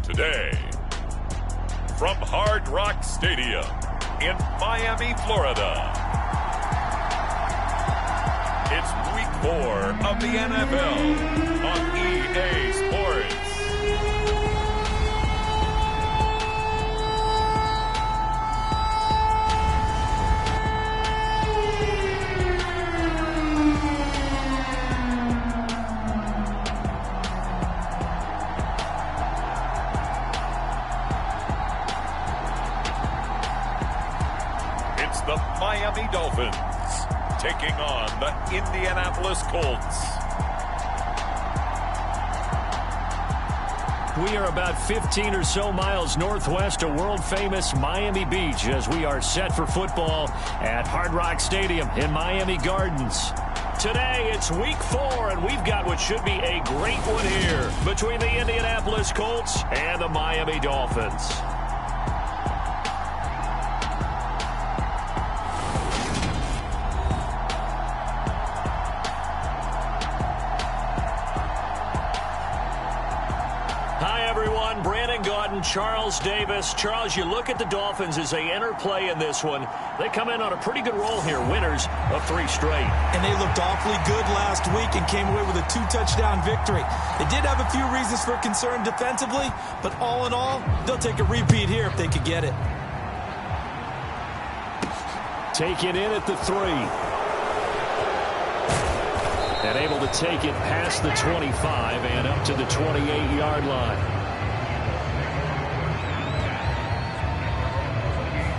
Today, from Hard Rock Stadium in Miami, Florida, it's Week 4 of the NFL on EA Sports. The Miami Dolphins taking on the Indianapolis Colts. We are about 15 or so miles northwest of world-famous Miami Beach as we are set for football at Hard Rock Stadium in Miami Gardens. Today, it's Week 4, and we've got what should be a great one here between the Indianapolis Colts and the Miami Dolphins. Charles Davis. Charles, you look at the Dolphins as they enter play in this one. They come in on a pretty good roll here, winners of 3 straight. And they looked awfully good last week and came away with a 2-touchdown victory. They did have a few reasons for concern defensively, but all in all, they'll take a repeat here if they could get it. Take it in at the 3. And able to take it past the 25 and up to the 28-yard line.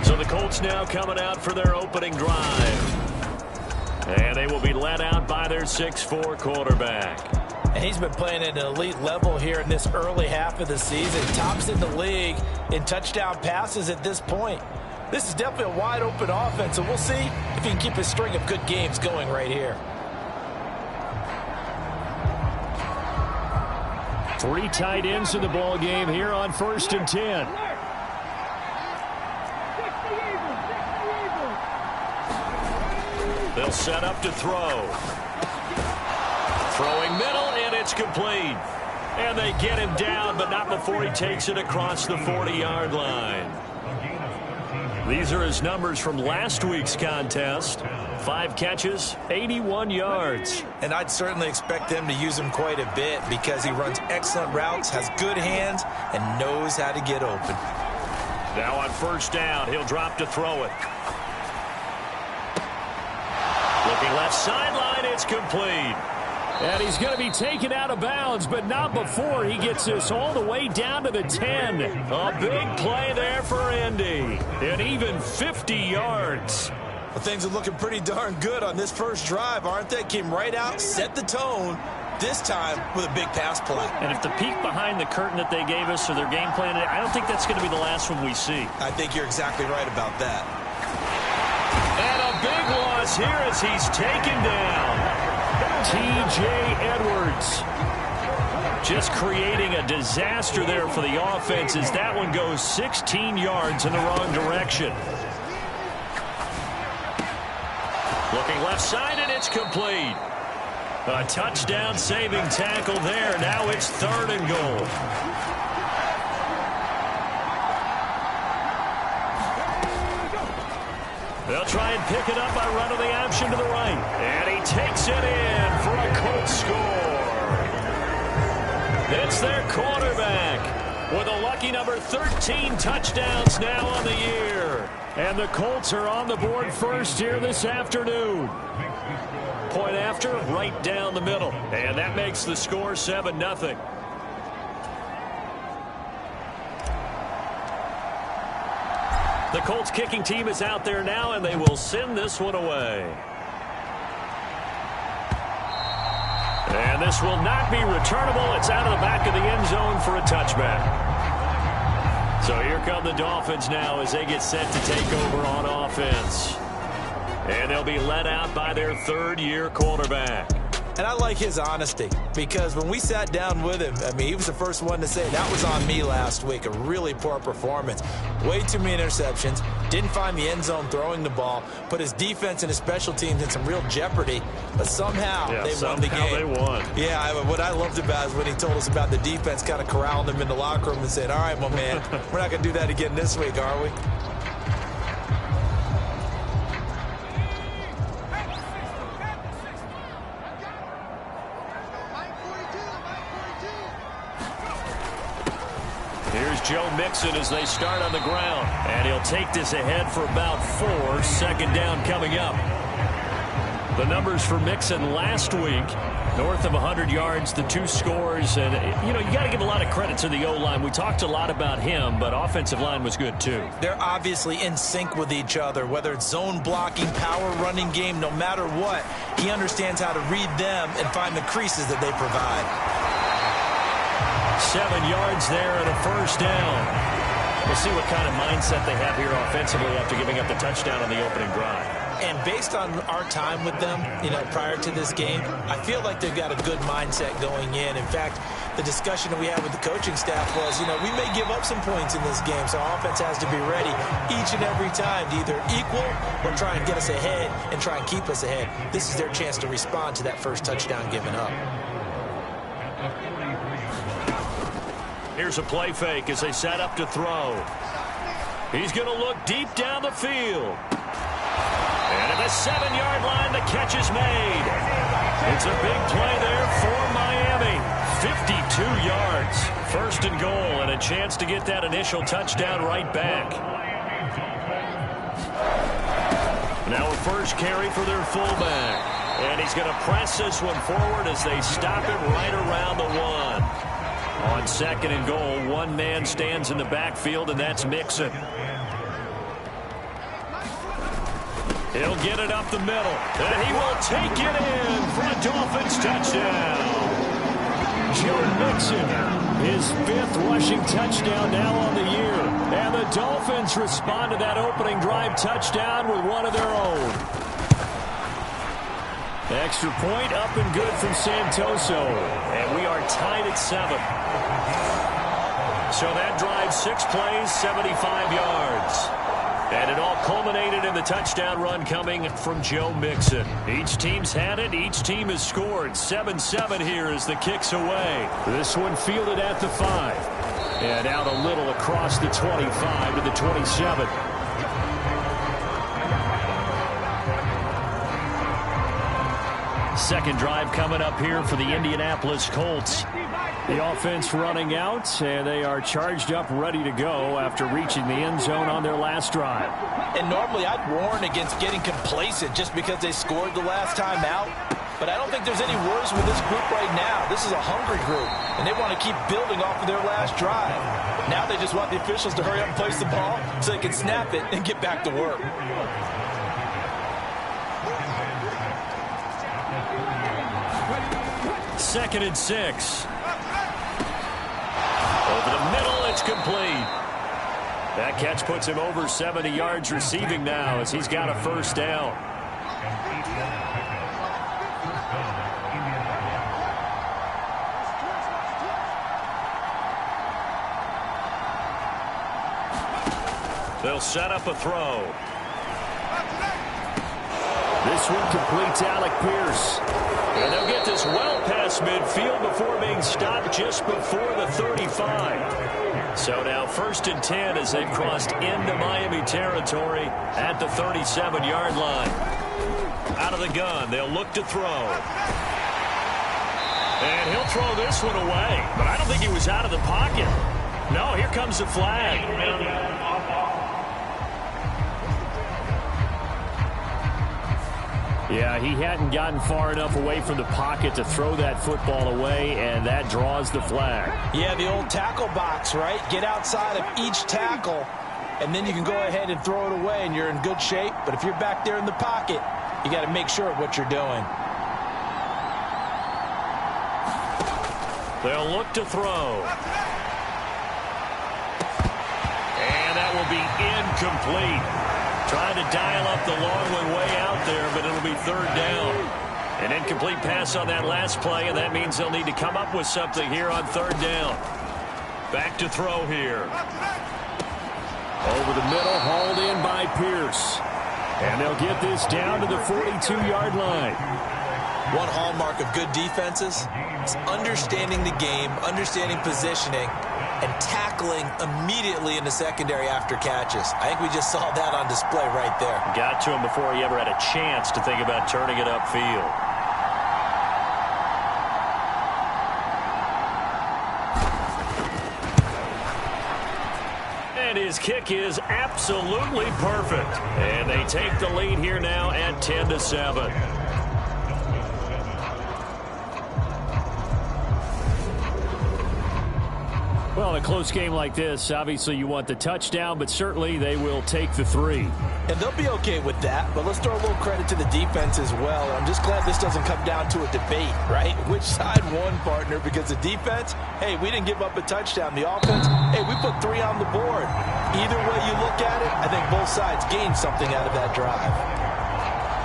So the Colts now coming out for their opening drive. And they will be led out by their 6'4" quarterback. And he's been playing at an elite level here in this early half of the season. Tops in the league in touchdown passes at this point. This is definitely a wide-open offense, and we'll see if he can keep his string of good games going right here. 3 tight ends in the ball game here on 1st and 10. They'll set up to throw. Throwing middle, and it's complete. And they get him down, but not before he takes it across the 40-yard line. These are his numbers from last week's contest. 5 catches, 81 yards. And I'd certainly expect them to use him quite a bit because he runs excellent routes, has good hands, and knows how to get open. Now on 1st down, he'll drop to throw it. Looking left sideline, it's complete. And he's going to be taken out of bounds, but not before he gets this all the way down to the 10. A big play there for Indy. And even 50 yards. Well, things are looking pretty darn good on this first drive, aren't they? Came right out, set the tone, this time with a big pass play. And if the peek behind the curtain that they gave us or their game plan, I don't think that's going to be the last one we see. I think you're exactly right about that. And a big loss here as he's taken down. T.J. Edwards just creating a disaster there for the offense as that one goes 16 yards in the wrong direction. Looking left side, and it's complete. A touchdown saving tackle there. Now it's 3rd and goal. They'll try and pick it up by running the option to the right. And he takes it in for a Colts score. It's their quarterback with a lucky number 13 touchdowns now on the year. And the Colts are on the board first here this afternoon. Point after, right down the middle. And that makes the score 7-0. The Colts kicking team is out there now, and they will send this one away. And this will not be returnable. It's out of the back of the end zone for a touchback. So here come the Dolphins now as they get set to take over on offense. And they'll be led out by their third-year quarterback. And I like his honesty, because when we sat down with him, I mean, he was the first one to say, that was on me last week, a really poor performance. Way too many interceptions, didn't find the end zone throwing the ball, put his defense and his special teams in some real jeopardy, but somehow they won the game. They won. Yeah, what I loved about is when he told us about the defense kind of corralling him in the locker room and said, all right, my man, we're not going to do that again this week, are we? Here's Joe Mixon as they start on the ground. And he'll take this ahead for about 4. Second down coming up. The numbers for Mixon last week, north of 100 yards, the 2 scores. And, you know, you got to give a lot of credit to the O-line. We talked a lot about him, but offensive line was good, too. They're obviously in sync with each other, whether it's zone blocking, power running game, no matter what. He understands how to read them and find the creases that they provide. 7 yards there and a first down. We'll see what kind of mindset they have here offensively after giving up the touchdown on the opening drive. And based on our time with them, you know, prior to this game, I feel like they've got a good mindset going in. In fact, the discussion that we had with the coaching staff was, you know, we may give up some points in this game, so our offense has to be ready each and every time to either equal or try and get us ahead and try and keep us ahead. This is their chance to respond to that first touchdown given up. Here's a play fake as they set up to throw. He's going to look deep down the field. And at the 7-yard line, the catch is made. It's a big play there for Miami. 52 yards. First and goal, and a chance to get that initial touchdown right back. Now a first carry for their fullback. And he's going to press this one forward as they stop it right around the 1. On second and goal, one man stands in the backfield, and that's Mixon. He'll get it up the middle, and he will take it in for a Dolphins touchdown. Joe Mixon, his 5th rushing touchdown now on the year. And the Dolphins respond to that opening drive touchdown with one of their own. Extra point up and good from Santoso. And we are tied at 7. So that drive, 6 plays, 75 yards. And it all culminated in the touchdown run coming from Joe Mixon. Each team's had it. Each team has scored. 7-7 here as the kick's away. This one fielded at the 5. And out a little across the 25 to the 27. Second drive coming up here for the Indianapolis Colts. The offense running out, and they are charged up, ready to go after reaching the end zone on their last drive. And normally I'd warn against getting complacent just because they scored the last time out. But I don't think there's any worries with this group right now. This is a hungry group, and they want to keep building off of their last drive. Now they just want the officials to hurry up and place the ball so they can snap it and get back to work. Second and 6. Over the middle, it's complete. That catch puts him over 70 yards receiving now as he's got a first down. They'll set up a throw. This one completes Alec Pierce. And they'll get this well past midfield before being stopped just before the 35. So now 1st and 10 as they've crossed into Miami territory at the 37-yard line. Out of the gun, they'll look to throw. And he'll throw this one away. But I don't think he was out of the pocket. No, here comes the flag. Yeah, he hadn't gotten far enough away from the pocket to throw that football away, and that draws the flag. Yeah, the old tackle box, right? Get outside of each tackle, and then you can go ahead and throw it away, and you're in good shape. But if you're back there in the pocket, you got to make sure of what you're doing. They'll look to throw. And that will be incomplete. Trying to dial up the long one way out there, but it'll be third down. An incomplete pass on that last play, and that means they'll need to come up with something here on third down. Back to throw here. Over the middle, hauled in by Pierce. And they'll get this down to the 42-yard line. One hallmark of good defenses is understanding the game, understanding positioning, and tackling immediately in the secondary after catches. I think we just saw that on display right there. Got to him before he ever had a chance to think about turning it upfield. And his kick is absolutely perfect. And they take the lead here now at 10-7. Well, a close game like this, obviously you want the touchdown, but certainly they will take the 3. And they'll be okay with that, but let's throw a little credit to the defense as well. I'm just glad this doesn't come down to a debate, right? Which side won, partner? Because the defense, hey, we didn't give up a touchdown. The offense, hey, we put 3 on the board. Either way you look at it, I think both sides gained something out of that drive.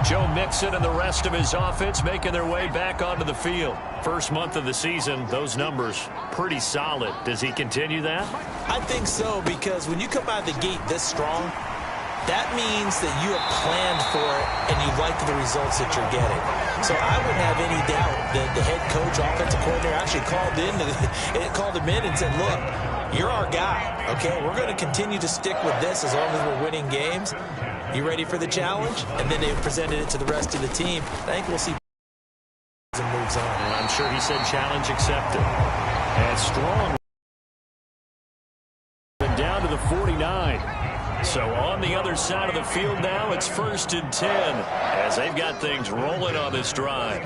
Joe Mixon and the rest of his offense making their way back onto the field. First month of the season, those numbers pretty solid. Does he continue that? I think so, because when you come out of the gate this strong, that means that you have planned for it and you like the results that you're getting. So I wouldn't have any doubt that the head coach, offensive coordinator actually called him in and said, look, you're our guy, okay? We're going to continue to stick with this as long as we're winning games. You ready for the challenge? And then they presented it to the rest of the team. I think we'll see moves on. And I'm sure he said challenge accepted. And strong. And down to the 49. So on the other side of the field now, it's 1st and 10 as they've got things rolling on this drive.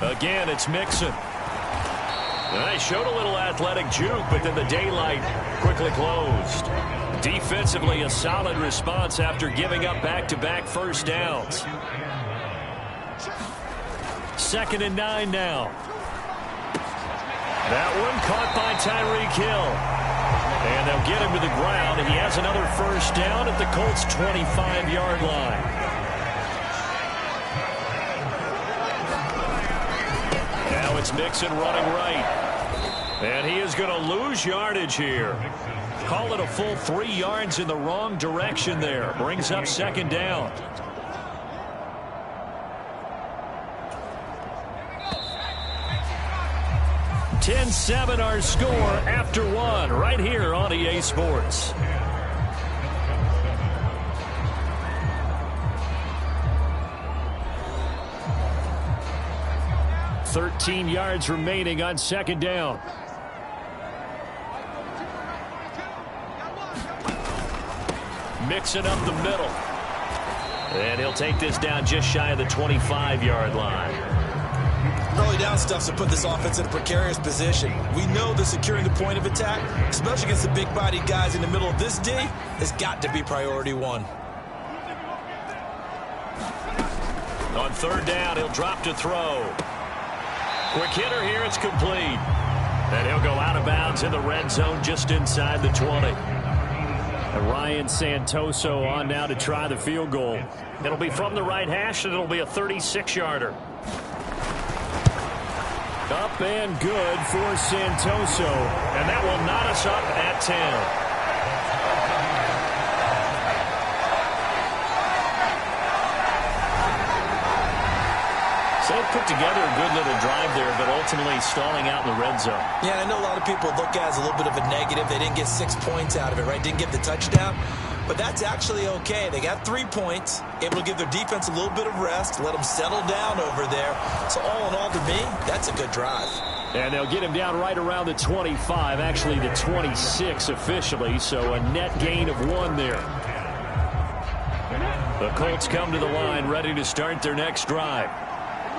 Again, it's Mixon. They showed a little athletic juke, but then the daylight quickly closed. Defensively, a solid response after giving up back-to-back first downs. 2nd and 9 now. That one caught by Tyreek Hill. And they'll get him to the ground. He has another first down at the Colts' 25-yard line. Now it's Mixon running right. And he is going to lose yardage here. Call it a full 3 yards in the wrong direction there. Brings up 2nd down. (10-7) our score after 1 right here on EA Sports. (13 yards remaining on 2nd down. Mixing up the middle. And he'll take this down just shy of the 25-yard line. Early down stuff to put this offense in a precarious position. We know that securing the point of attack, especially against the big-bodied guys in the middle of this D, has got to be priority 1. On 3rd down, he'll drop to throw. Quick hitter here, it's complete. And he'll go out of bounds in the red zone just inside the 20. And Ryan Santoso on now to try the field goal. It'll be from the right hash, and it'll be a 36-yarder. Up and good for Santoso. And that will knot us up at 10. So they put together a good little drive there, but ultimately stalling out in the red zone. Yeah, I know a lot of people look at it as a little bit of a negative. They didn't get 6 points out of it, right? Didn't get the touchdown. But that's actually okay. They got 3 points, able to give their defense a little bit of rest, let them settle down over there. So all in all, to me, that's a good drive. And they'll get him down right around the 25, actually the 26 officially, so a net gain of 1 there. The Colts come to the line ready to start their next drive.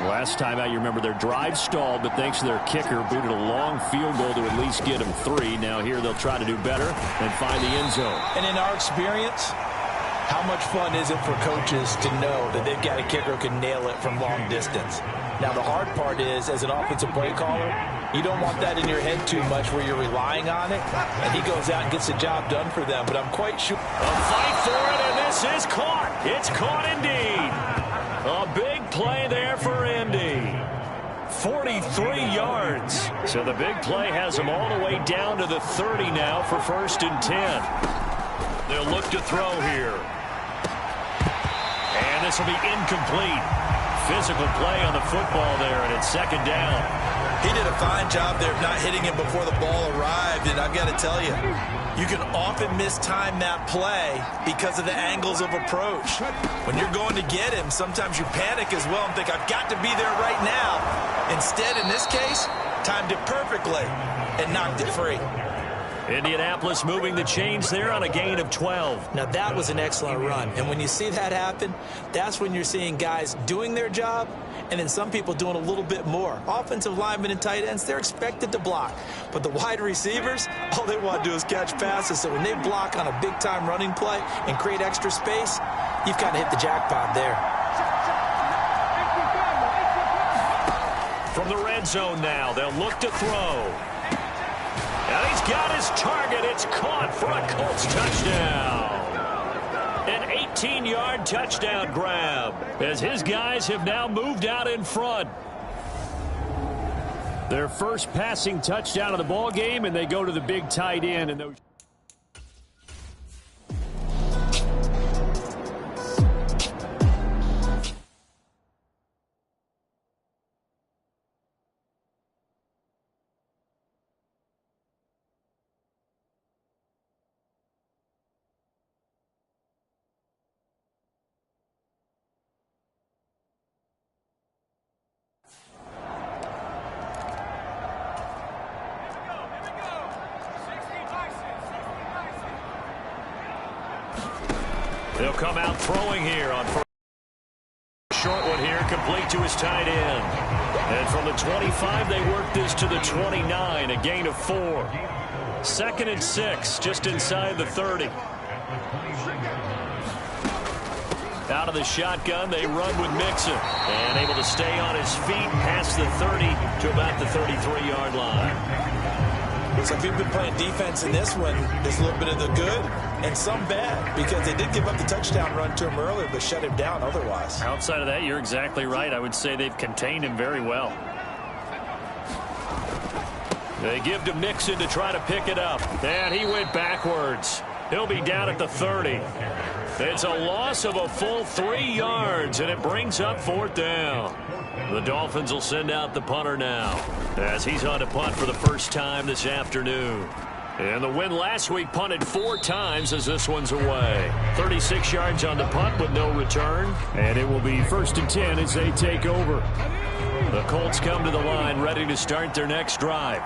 Last time out, you remember their drive stalled, but thanks to their kicker, booted a long field goal to at least get them 3. Now here they'll try to do better and find the end zone. And in our experience, how much fun is it for coaches to know that they've got a kicker who can nail it from long distance? Now, the hard part is, as an offensive play caller, you don't want that in your head too much where you're relying on it, and he goes out and gets the job done for them. But I'm quite sure. A fight for it, and this is caught. It's caught indeed. A big play there for Indy. 43 yards. So the big play has them all the way down to the 30 now for 1st and 10. They'll look to throw here. And this will be incomplete. Physical play on the football there, and it's 2nd down. He did a fine job there of not hitting him before the ball arrived, and I've got to tell you, you can often mistime that play because of the angles of approach. When you're going to get him, sometimes you panic as well and think, I've got to be there right now. Instead, in this case, timed it perfectly and knocked it free. Indianapolis moving the chains there on a gain of 12. Now, that was an excellent run. And when you see that happen, that's when you're seeing guys doing their job and then some people doing a little bit more. Offensive linemen and tight ends, they're expected to block. But the wide receivers, all they want to do is catch passes. So when they block on a big-time running play and create extra space, you've kind of hit the jackpot there. From the red zone now, they'll look to throw. And he's got his target. It's caught for a Colts touchdown. An 18-yard touchdown grab as his guys have now moved out in front. Their first passing touchdown of the ball game, and they go to the big tight end. And those they'll come out throwing here on first. Short one here, complete to his tight end. And from the 25, they work this to the 29, a gain of 4. 2nd and 6, just inside the 30. Out of the shotgun, they run with Mixon. And able to stay on his feet past the 30 to about the 33-yard line. So if you've been playing defense in this one, there's a little bit of the good and some bad because they did give up the touchdown run to him earlier but shut him down otherwise. Outside of that, you're exactly right. I would say they've contained him very well. They give to Mixon to try to pick it up. And he went backwards. He'll be down at the 30. It's a loss of a full 3 yards, and it brings up 4th down. The Dolphins will send out the punter now as he's on to punt for the first time this afternoon. And the win last week punted 4 times as this one's away. 36 yards on the punt with no return. And it will be 1st and 10 as they take over. The Colts come to the line ready to start their next drive.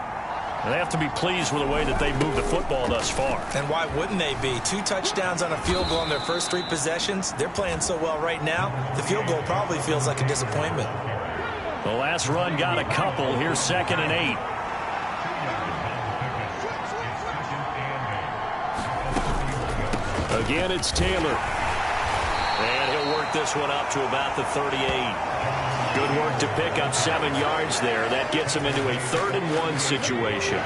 And they have to be pleased with the way that they moved the football thus far. And why wouldn't they be? 2 touchdowns on a field goal in their first 3 possessions. They're playing so well right now, the field goal probably feels like a disappointment. The last run got a couple. Here's 2nd and 8. Again, it's Taylor. And he'll work this one up to about the 38. Good work to pick up 7 yards there. That gets him into a 3rd and 1 situation.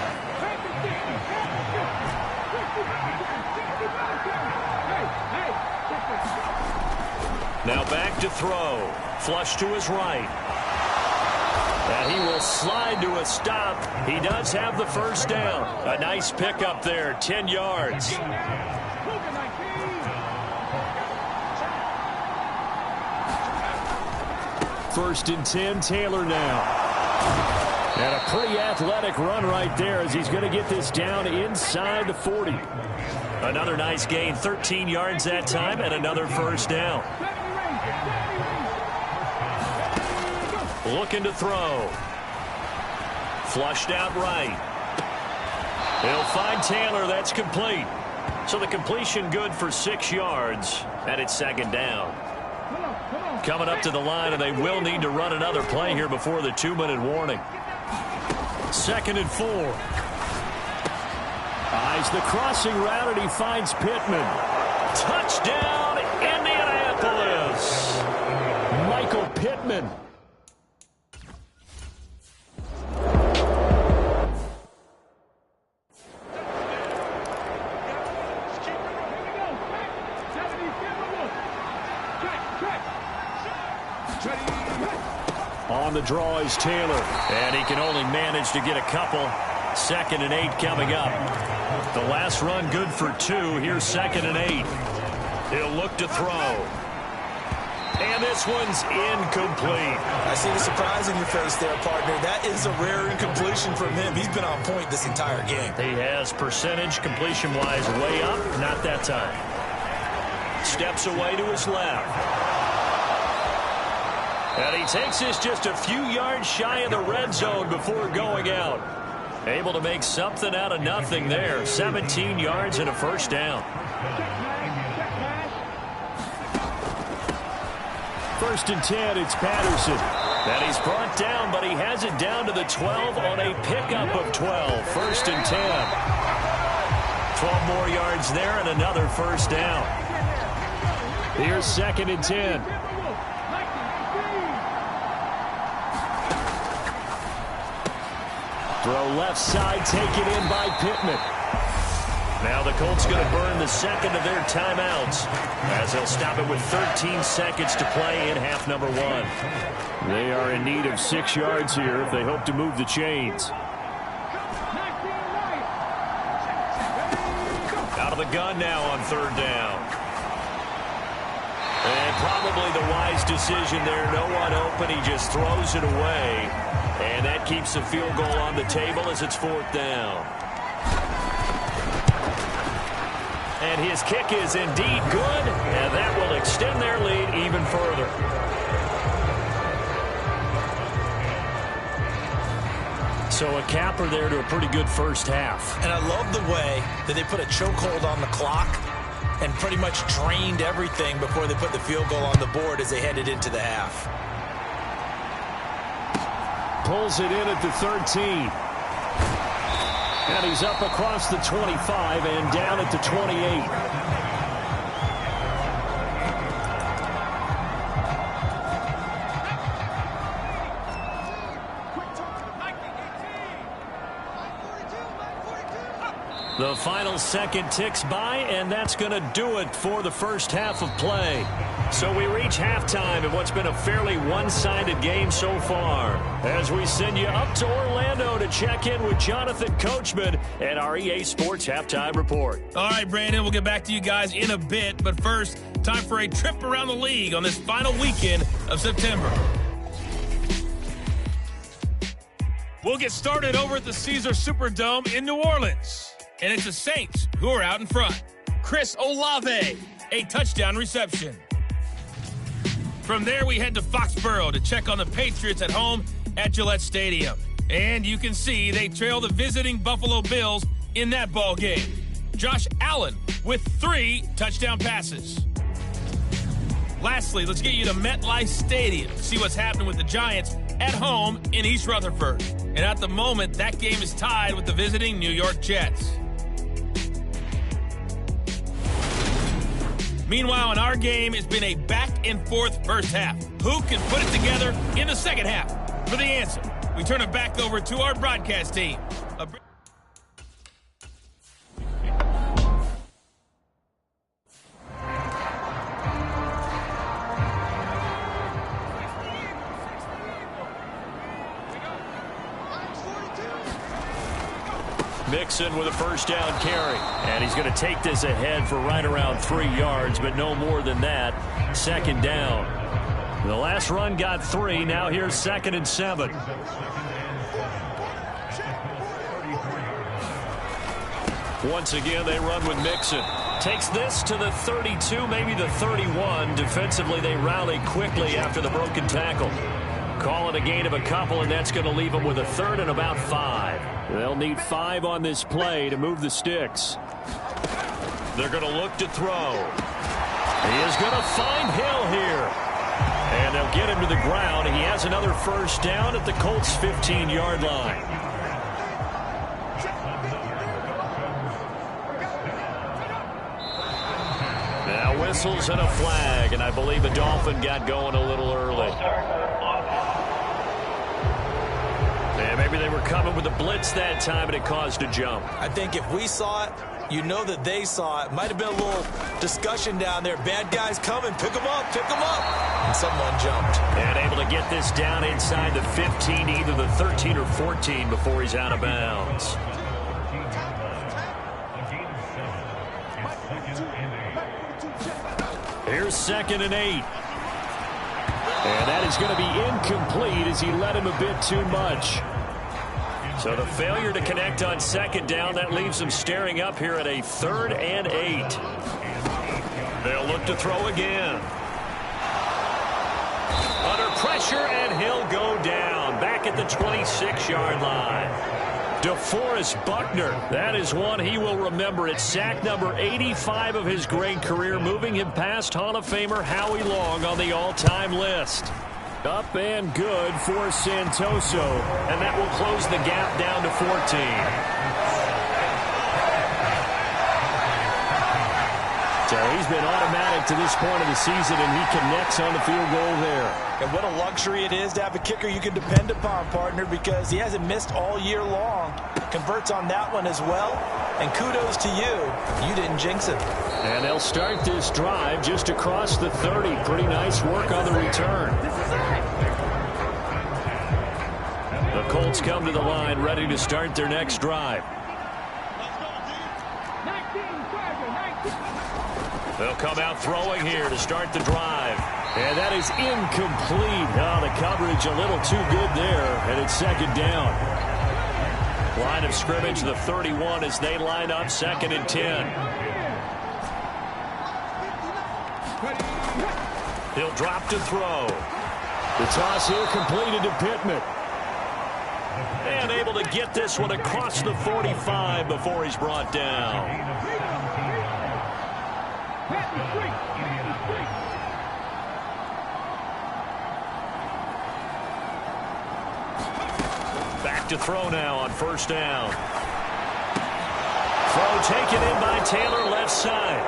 Now back to throw. Flush to his right. And he will slide to a stop. He does have the 1st down. A nice pickup there, 10 yards. First and 10, Taylor now. And a pretty athletic run right there as he's going to get this down inside the 40. Another nice gain, 13 yards that time, and another 1st down. Looking to throw. Flushed out right. He'll find Taylor. That's complete. So the completion good for 6 yards. And it's second down. Coming up to the line, and they will need to run another play here before the 2-minute warning. 2nd and 4. Eyes the crossing route, and he finds Pittman. Touchdown, Indianapolis! Michael Pittman. On the draw is Taylor, and he can only manage to get a couple. 2nd and 8 coming up. The last run good for 2. Here's 2nd and 8. He'll look to throw. And this one's incomplete. I see the surprise in your face there, partner. That is a rare incompletion from him. He's been on point this entire game. He has percentage completion-wise way up. Not that time. Steps away to his left. And he takes this just a few yards shy of the red zone before going out. Able to make something out of nothing there. 17 yards and a first down. 1st and 10, it's Patterson. And he's brought down, but he has it down to the 12 on a pickup of 12. 1st and 10. 12 more yards there and another first down. Here's 2nd and 10. Throw left side, taken in by Pittman. Now the Colts going to burn the second of their timeouts as they'll stop it with 13 seconds to play in half number 1. They are in need of 6 yards here if they hope to move the chains. Out of the gun now on 3rd down. And probably the wise decision there. No one open. He just throws it away. And that keeps the field goal on the table as it's 4th down. And his kick is indeed good, and that will extend their lead even further. So a capper there to a pretty good first half. And I love the way that they put a chokehold on the clock and pretty much drained everything before they put the field goal on the board as they headed into the half. Pulls it in at the 13. And he's up across the 25 and down at the 28. The final second ticks by, and that's going to do it for the first half of play. So we reach halftime in what's been a fairly one-sided game so far, as we send you up to Orlando to check in with Jonathan Coachman and our EA Sports Halftime Report. All right, Brandon, we'll get back to you guys in a bit, but first, time for a trip around the league on this final weekend of September. We'll get started over at the Caesars Superdome in New Orleans. And it's the Saints who are out in front. Chris Olave, a touchdown reception. From there, we head to Foxborough to check on the Patriots at home at Gillette Stadium. And you can see they trail the visiting Buffalo Bills in that ball game. Josh Allen with 3 touchdown passes. Lastly, let's get you to MetLife Stadium to see what's happening with the Giants at home in East Rutherford. And at the moment, that game is tied with the visiting New York Jets. Meanwhile, in our game, it's been a back-and-forth first half. Who can put it together in the second half? For the answer, we turn it back over to our broadcast team. Mixon with a first down carry. And he's going to take this ahead for right around 3 yards, but no more than that. 2nd down. The last run got 3. Now here's 2nd and 7. Once again, they run with Mixon. Takes this to the 32, maybe the 31. Defensively, they rally quickly after the broken tackle. Call it a gain of a couple, and that's going to leave them with a 3rd and about 5. They'll need 5 on this play to move the sticks. They're going to look to throw. He is going to find Hill here. And they'll get him to the ground. He has another first down at the Colts' 15-yard line. Now whistles and a flag, and I believe a Dolphin got going a little early. And maybe they were coming with a blitz that time, and it caused a jump. I think if we saw it, you know that they saw it. Might have been a little discussion down there. Bad guys coming. Pick them up. Pick them up. And someone jumped. And able to get this down inside the 15, either the 13 or 14 before he's out of bounds. Here's 2nd and 8. And that is going to be incomplete as he led him a bit too much. So the failure to connect on 2nd down, that leaves him staring up here at a 3rd and 8. They'll look to throw again. Under pressure, and he'll go down. Back at the 26-yard line. DeForest Buckner, that is one he will remember. It's sack number 85 of his great career, moving him past Hall of Famer Howie Long on the all-time list. Up and good for Santoso, and that will close the gap down to 14. So he's been automatic to this point of the season, and he connects on the field goal there. And what a luxury it is to have a kicker you can depend upon, partner, because he hasn't missed all year long. Converts on that one as well. And kudos to you. You didn't jinx it. And they'll start this drive just across the 30. Pretty nice work on the return. The Colts come to the line ready to start their next drive. They'll come out throwing here to start the drive. And that is incomplete. Oh, the coverage a little too good there, and it's 2nd down. Line of scrimmage, the 31 as they line up 2nd and 10. He'll drop to throw. The toss here completed to Pittman. And able to get this one across the 45 before he's brought down. Back to throw now on 1st down. Throw taken in by Taylor, left side.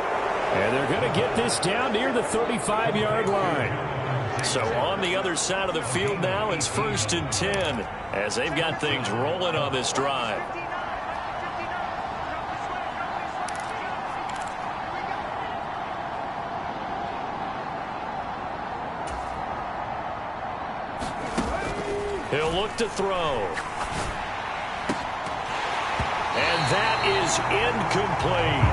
And they're going to get this down near the 35-yard line. So on the other side of the field now, it's 1st and 10 as they've got things rolling on this drive. He'll look to throw. And that is incomplete.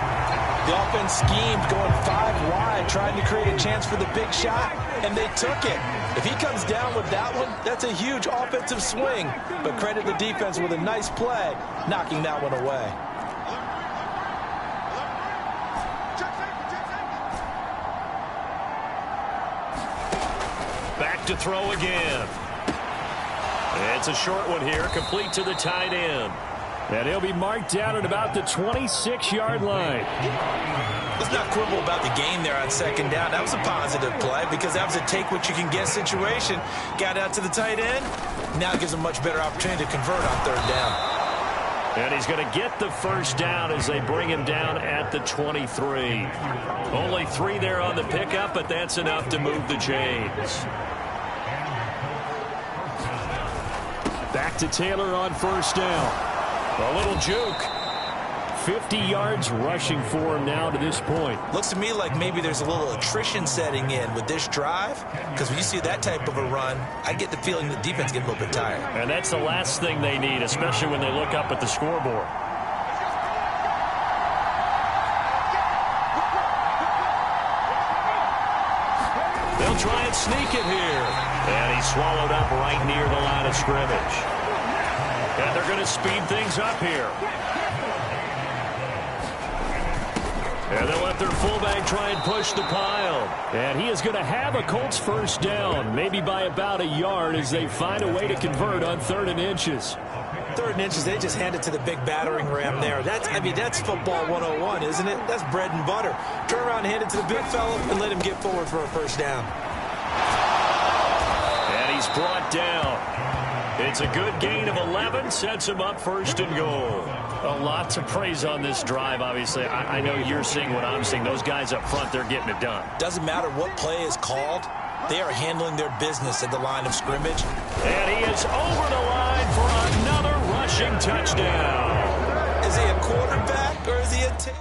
The offense schemed going 5 wide, trying to create a chance for the big shot, and they took it. If he comes down with that one, that's a huge offensive swing. But credit the defense with a nice play, knocking that one away. Back to throw again. It's a short one here, complete to the tight end. And he'll be marked down at about the 26-yard line. Let's not quibble about the game there on 2nd down. That was a positive play because that was a take-what-you-can-get situation. Got out to the tight end. Now gives him a much better opportunity to convert on 3rd down. And he's going to get the 1st down as they bring him down at the 23. Only 3 there on the pickup, but that's enough to move the chains. Back to Taylor on 1st down. A little juke. 50 yards rushing for him now to this point. Looks to me like maybe there's a little attrition setting in with this drive, because when you see that type of a run, I get the feeling the defense gets a little bit tired. And that's the last thing they need, especially when they look up at the scoreboard. They'll try and sneak it here. And he's swallowed up right near the line of scrimmage. And they're going to speed things up here. And they'll let their fullback try and push the pile. And he is going to have a Colts 1st down, maybe by about a yard as they find a way to convert on 3rd and inches. 3rd and inches, they just hand it to the big battering ram there. That's football 101, isn't it? That's bread and butter. Turn around and hand it to the big fella and let him get forward for a first down. And he's brought down. It's a good gain of 11, sets him up 1st and goal. A lot to praise on this drive, obviously. I know you're seeing what I'm seeing. Those guys up front, they're getting it done. Doesn't matter what play is called. They are handling their business at the line of scrimmage. And he is over the line for another rushing touchdown. Is he a quarterback or is he a team?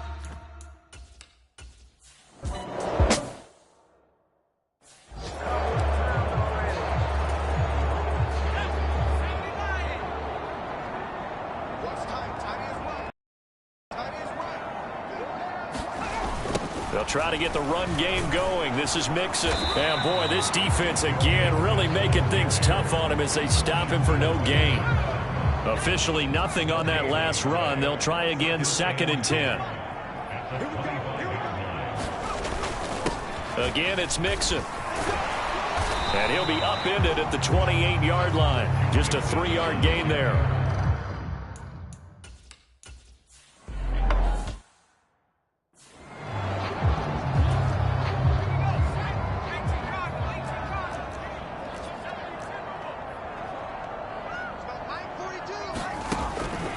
They'll try to get the run game going. This is Mixon. And, boy, this defense, again, really making things tough on him as they stop him for no gain. Officially nothing on that last run. They'll try again 2nd and 10. Again, it's Mixon. And he'll be upended at the 28-yard line. Just a 3-yard gain there.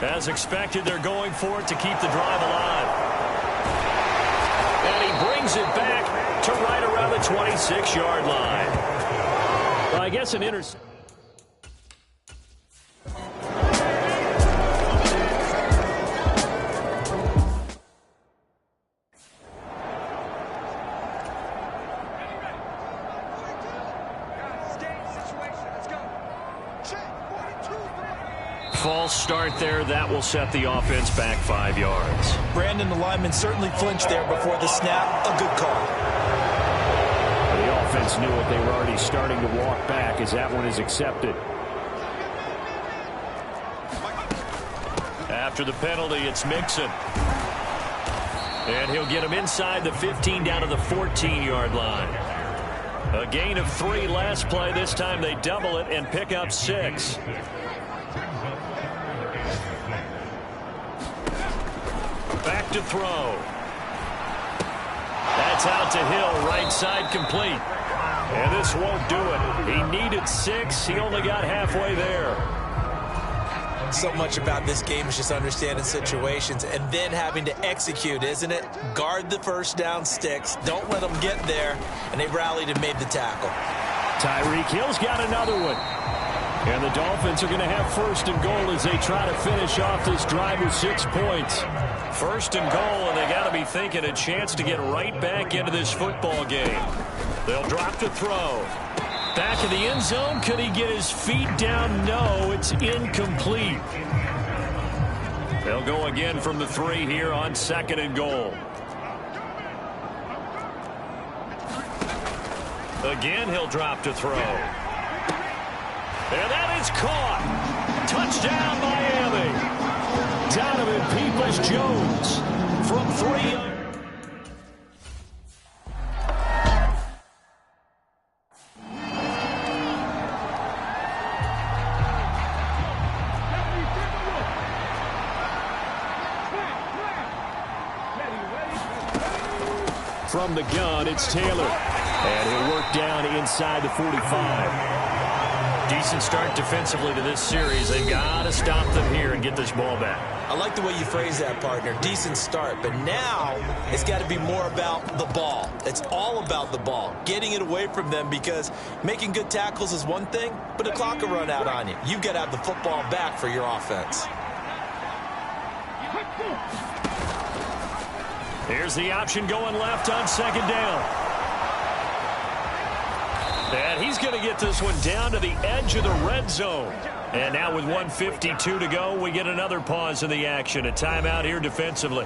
As expected, they're going for it to keep the drive alive. And he brings it back to right around the 26-yard line. Well, I guess an interception. False start there. That will set the offense back 5 yards. Brandon, the lineman, certainly flinched there before the snap. A good call. The offense knew it. They were already starting to walk back as that one is accepted. After the penalty, it's Mixon. And he'll get him inside the 15 down to the 14-yard line. A gain of 3 last play. This time they double it and pick up 6. Back to throw. That's out to Hill, right side complete. And this won't do it. He needed 6. He only got halfway there. So much about this game is just understanding situations and then having to execute, isn't it? Guard the first down sticks. Don't let them get there. And they rallied and made the tackle. Tyreek Hill's got another one. And the Dolphins are going to have 1st and goal as they try to finish off this drive with 6 points. 1st and goal, and they got to be thinking a chance to get right back into this football game. They'll drop to throw. Back in the end zone. Could he get his feet down? No, it's incomplete. They'll go again from the 3 here on 2nd and goal. Again, he'll drop to throw. And that is caught. Touchdown, Miami. Donovan Peoples-Jones from 3. From the gun, it's Taylor. And he'll work down inside the 45. Decent start defensively to this series. They've got to stop them here and get this ball back. I like the way you phrase that, partner. Decent start. But now it's got to be more about the ball. It's all about the ball. Getting it away from them, because making good tackles is one thing, but the clock will run out on you. You've got to have the football back for your offense. Here's the option going left on 2nd down. And he's going to get this one down to the edge of the red zone. And now with 1:52 to go, we get another pause in the action. A timeout here defensively.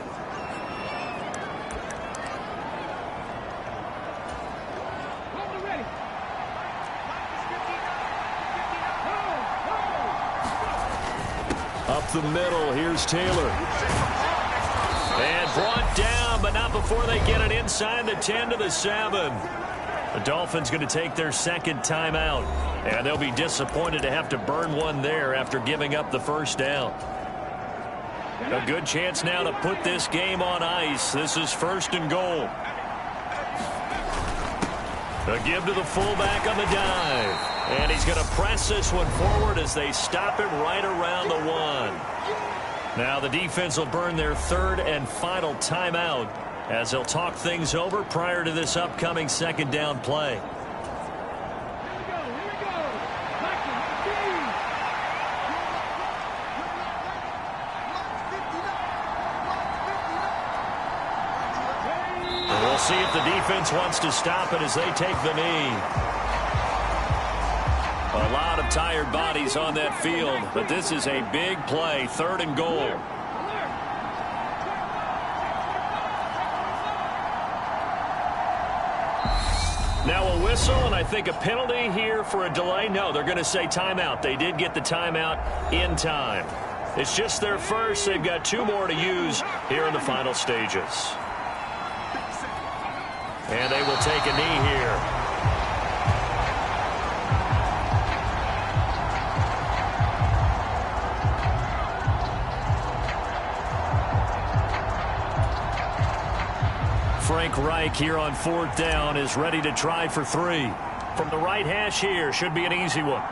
Up the middle, here's Taylor. And brought down, but not before they get it inside the 10 to the 7. The Dolphins going to take their second timeout, and they'll be disappointed to have to burn one there after giving up the first down. A good chance now to put this game on ice. This is 1st and goal. A give to the fullback on the dive. And he's going to press this one forward as they stop him right around the 1. Now the defense will burn their 3rd and final timeout as they'll talk things over prior to this upcoming 2nd down play. We'll see if the defense wants to stop it as they take the knee. A lot of tired bodies on that field, but this is a big play, 3rd and goal. Now a whistle, and I think a penalty here for a delay. No, they're going to say timeout. They did get the timeout in time. It's just their first. They've got 2 more to use here in the final stages. And they will take a knee here. Frank Reich here on 4th down is ready to try for 3. From the right hash here, should be an easy one.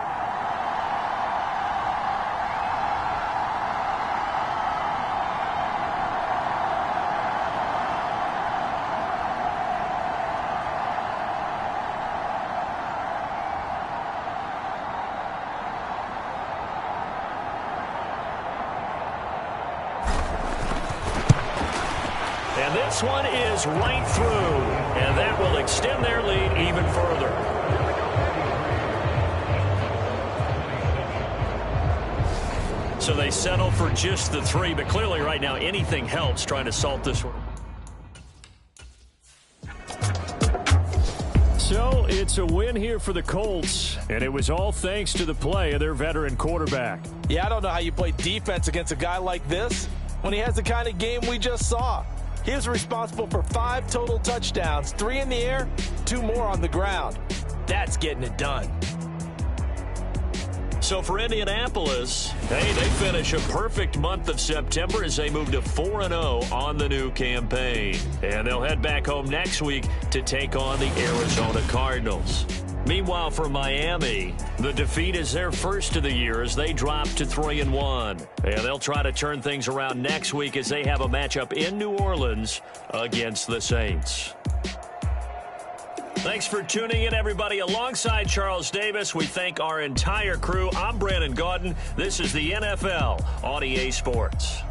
And this one is right through, and that will extend their lead even further. So they settle for just the 3, but clearly right now anything helps trying to salt this one. So it's a win here for the Colts, and it was all thanks to the play of their veteran quarterback. Yeah, I don't know how you play defense against a guy like this when he has the kind of game we just saw. He was responsible for 5 total touchdowns, 3 in the air, 2 more on the ground. That's getting it done. So for Indianapolis, hey, they finish a perfect month of September as they move to 4-0 on the new campaign. And they'll head back home next week to take on the Arizona Cardinals. Meanwhile, for Miami, the defeat is their first of the year as they drop to 3-1. And they'll try to turn things around next week as they have a matchup in New Orleans against the Saints. Thanks for tuning in, everybody. Alongside Charles Davis, we thank our entire crew. I'm Brandon Gaudin. This is the NFL on EA Sports.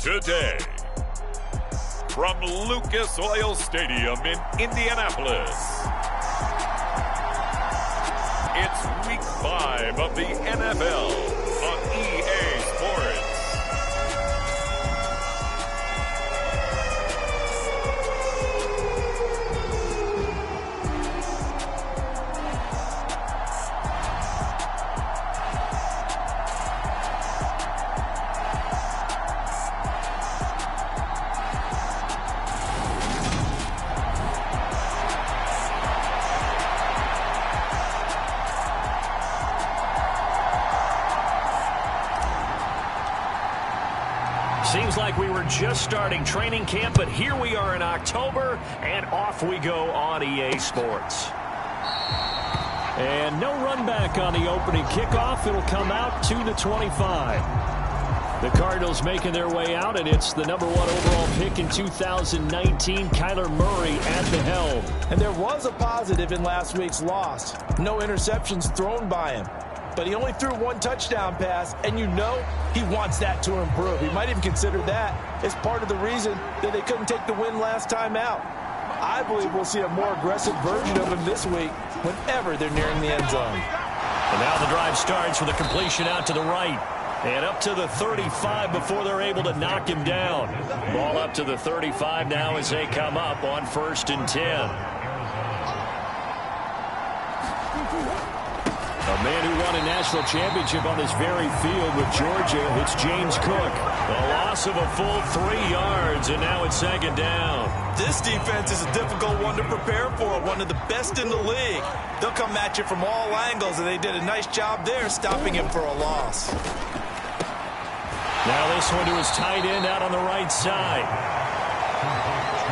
Today, from Lucas Oil Stadium in Indianapolis, it's Week 5 of the NFL on EA Sports. Seems like we were just starting training camp, but here we are in October, and off we go on EA Sports. And no run back on the opening kickoff. It'll come out to the 25. The Cardinals making their way out, and it's the #1 overall pick in 2019, Kyler Murray at the helm. And there was a positive in last week's loss. No interceptions thrown by him. But he only threw 1 touchdown pass, and you know he wants that to improve. He might even consider that as part of the reason that they couldn't take the win last time out. I believe we'll see a more aggressive version of him this week whenever they're nearing the end zone. And now the drive starts with a completion out to the right. And up to the 35 before they're able to knock him down. Ball up to the 35 now as they come up on 1st and 10. A man who won a national championship on this very field with Georgia, it's James Cook. A loss of a full 3 yards, and now it's 2nd down. This defense is a difficult one to prepare for, one of the best in the league. They'll come at you from all angles, and they did a nice job there stopping him for a loss. Now this one to his tight end out on the right side.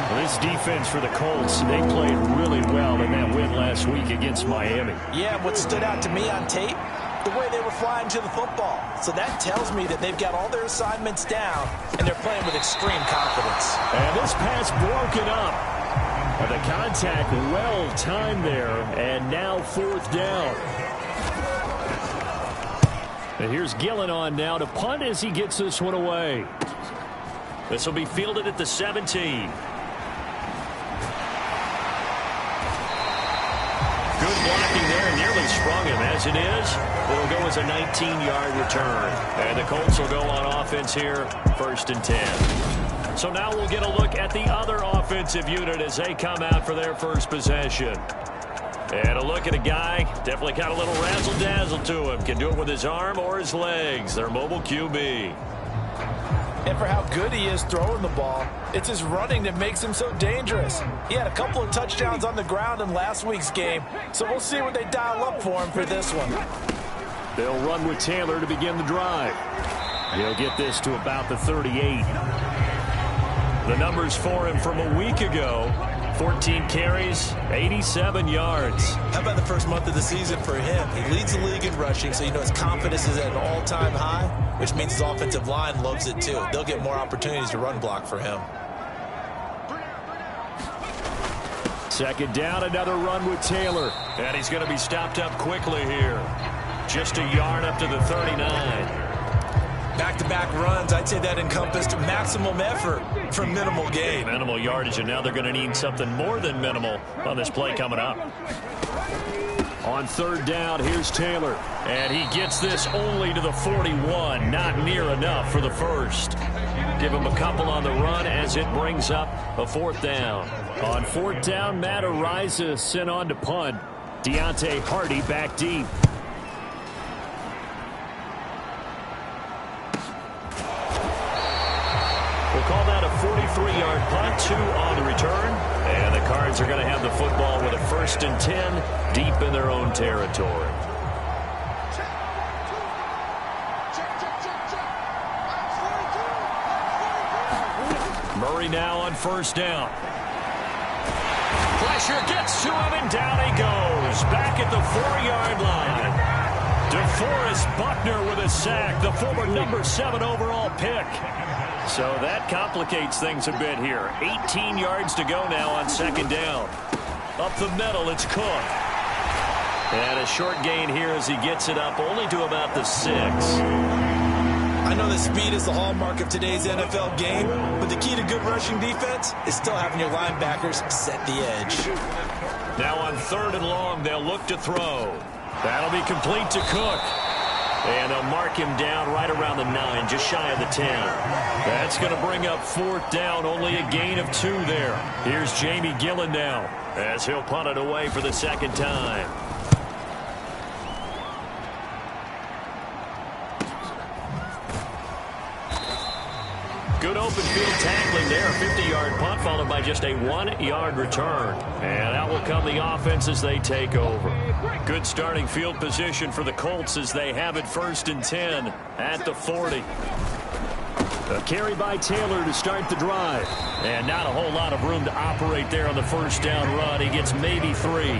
Well, this defense for the Colts, they played really well in that win last week against Miami. Yeah, what stood out to me on tape, the way they were flying to the football. So that tells me that they've got all their assignments down, and they're playing with extreme confidence. And this pass broken up. And the contact well timed there, and now 4th down. And here's Gillen on now to punt as he gets this one away. This will be fielded at the 17. Good blocking there, nearly sprung him. As it is, it'll go as a 19-yard return. And the Colts will go on offense here, 1st and 10. So now we'll get a look at the other offensive unit as they come out for their first possession. And a look at a guy, definitely got a little razzle-dazzle to him. Can do it with his arm or his legs. Their mobile QB. And for how good he is throwing the ball, it's his running that makes him so dangerous. He had a couple of touchdowns on the ground in last week's game, so we'll see what they dial up for him for this one. They'll run with Taylor to begin the drive. He'll get this to about the 38. The numbers for him from a week ago: 14 carries, 87 yards. How about the first month of the season for him? He leads the league in rushing, so you know his confidence is at an all-time high, which means his offensive line loves it too. They'll get more opportunities to run block for him. 2nd down, another run with Taylor. And he's going to be stopped up quickly here. Just a yard up to the 39. Back-to-back runs, I'd say that encompassed maximum effort for minimal gain. Minimal yardage, and now they're going to need something more than minimal on this play coming up. On 3rd down, here's Taylor. And he gets this only to the 41. Not near enough for the first. Give him a couple on the run as it brings up a 4th down. On 4th down, Matt Ariza sent on to punt. Deontay Hardy back deep. We'll call that a 43-yard punt, 2 on the return. And the Cards are going to have the football with a 1st and 10 deep in their own territory. Murray now on 1st down. Pressure gets to him, and down he goes. Back at the 4-yard line. DeForest Buckner with a sack, the former #7 overall pick. So that complicates things a bit here. 18 yards to go now on 2nd down. Up the middle, it's Cook. And a short gain here as he gets it up only to about the 6. I know that speed is the hallmark of today's NFL game, but the key to good rushing defense is still having your linebackers set the edge. Now on 3rd and long, they'll look to throw. That'll be complete to Cook. And they'll mark him down right around the 9, just shy of the 10. That's going to bring up 4th down, only a gain of 2 there. Here's Jamie Gillen now, as he'll punt it away for the 2nd time. Good open field tackling there. A 50-yard punt followed by just a 1-yard return. And out will come the offense as they take over. Good starting field position for the Colts as they have it 1st and 10 at the 40. A carry by Taylor to start the drive. And not a whole lot of room to operate there on the 1st down run. He gets maybe 3.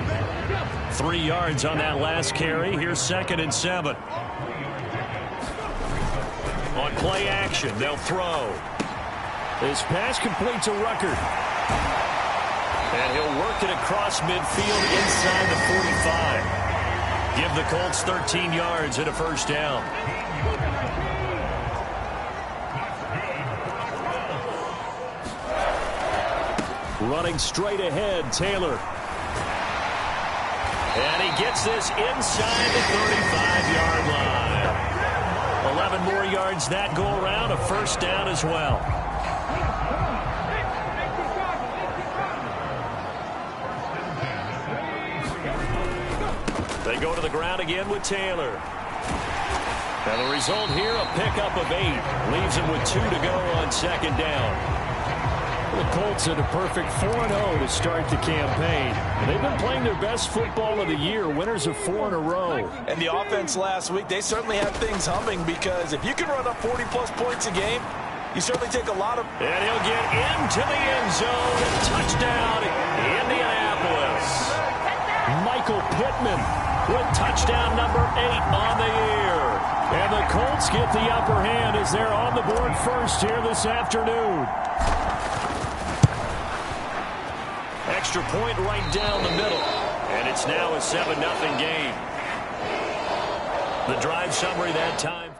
3 yards on that last carry. Here's 2nd and 7. On play action, they'll throw. This pass complete to Ruckert. And he'll work it across midfield inside the 45. Give the Colts 13 yards and a 1st down. Running straight ahead, Taylor. And he gets this inside the 35-yard line. 11 more yards that go around, a 1st down as well. They go to the ground again with Taylor. And the result here, a pickup of 8. Leaves him with 2 to go on 2nd down. The Colts had a perfect 4-0 to start the campaign. They've been playing their best football of the year, winners of 4 in a row. And the offense last week, they certainly have things humming, because if you can run up 40-plus points a game, you certainly take a lot of... And he'll get into the end zone. Touchdown, Indianapolis. Michael Pittman with touchdown number 8 on the year. And the Colts get the upper hand as they're on the board first here this afternoon. Extra point right down the middle. And it's now a 7-0 game. The drive summary that time.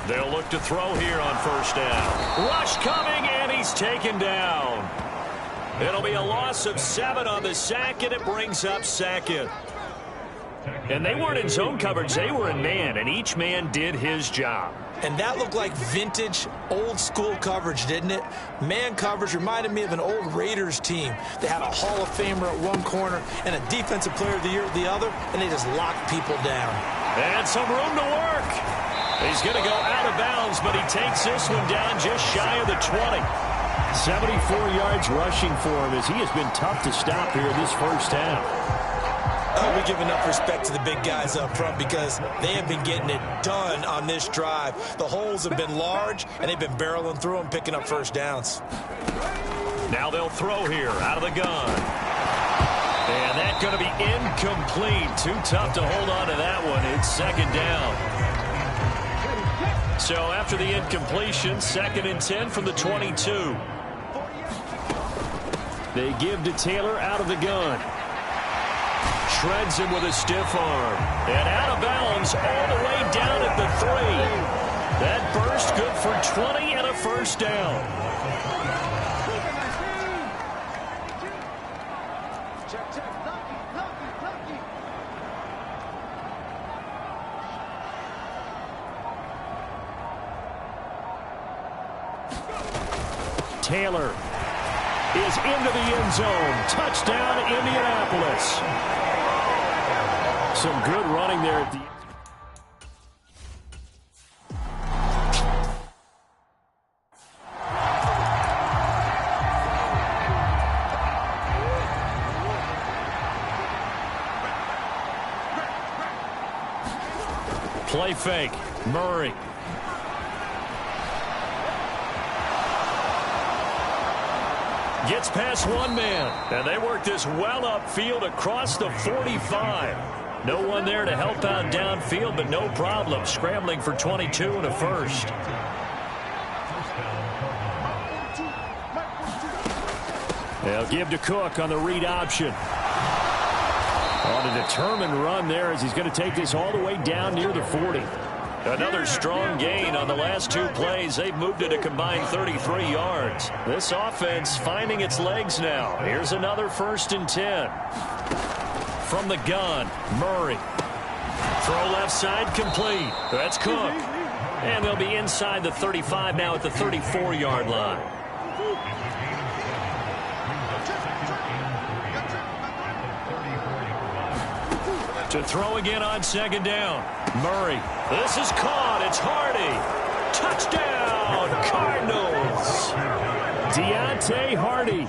They'll look to throw here on 1st down. Rush coming, and he's taken down. It'll be a loss of 7 on the sack, and it brings up 2nd. And they weren't in zone coverage. They were in man, and each man did his job. And that looked like vintage, old-school coverage, didn't it? Man coverage reminded me of an old Raiders team. They had a Hall of Famer at one corner and a Defensive Player of the Year at the other, and they just locked people down. And some room to work. He's going to go out of bounds, but he takes this one down just shy of the 20. 74 yards rushing for him, as he has been tough to stop here this 1st half. We give enough respect to the big guys up front, because they have been getting it done on this drive. The holes have been large, and they've been barreling through them, picking up 1st downs. Now they'll throw here out of the gun. And that's going to be incomplete. Too tough to hold on to that one. It's 2nd down. So after the incompletion, 2nd and 10 from the 22. They give to Taylor out of the gun. Shreds him with a stiff arm. And out of bounds all the way down at the 3. That burst good for 20 and a 1st down. Taylor is into the end zone. Touchdown, Indianapolis. Some good running there at the end. Play fake. Murray. Gets past one man. And they work this well upfield across the 45. No one there to help out downfield, but no problem. Scrambling for 22 and a first. They'll give to Cook on the read option. On a determined run there as he's going to take this all the way down near the 40. Another strong gain on the last two plays. They've moved it a combined 33 yards. This offense finding its legs now. Here's another 1st and 10. From the gun, Murray. Throw left side complete. That's Cook. And they'll be inside the 35 now at the 34-yard line. To throw again on 2nd down. Murray. This is caught. It's Hardy. Touchdown, Cardinals. Deontay Hardy.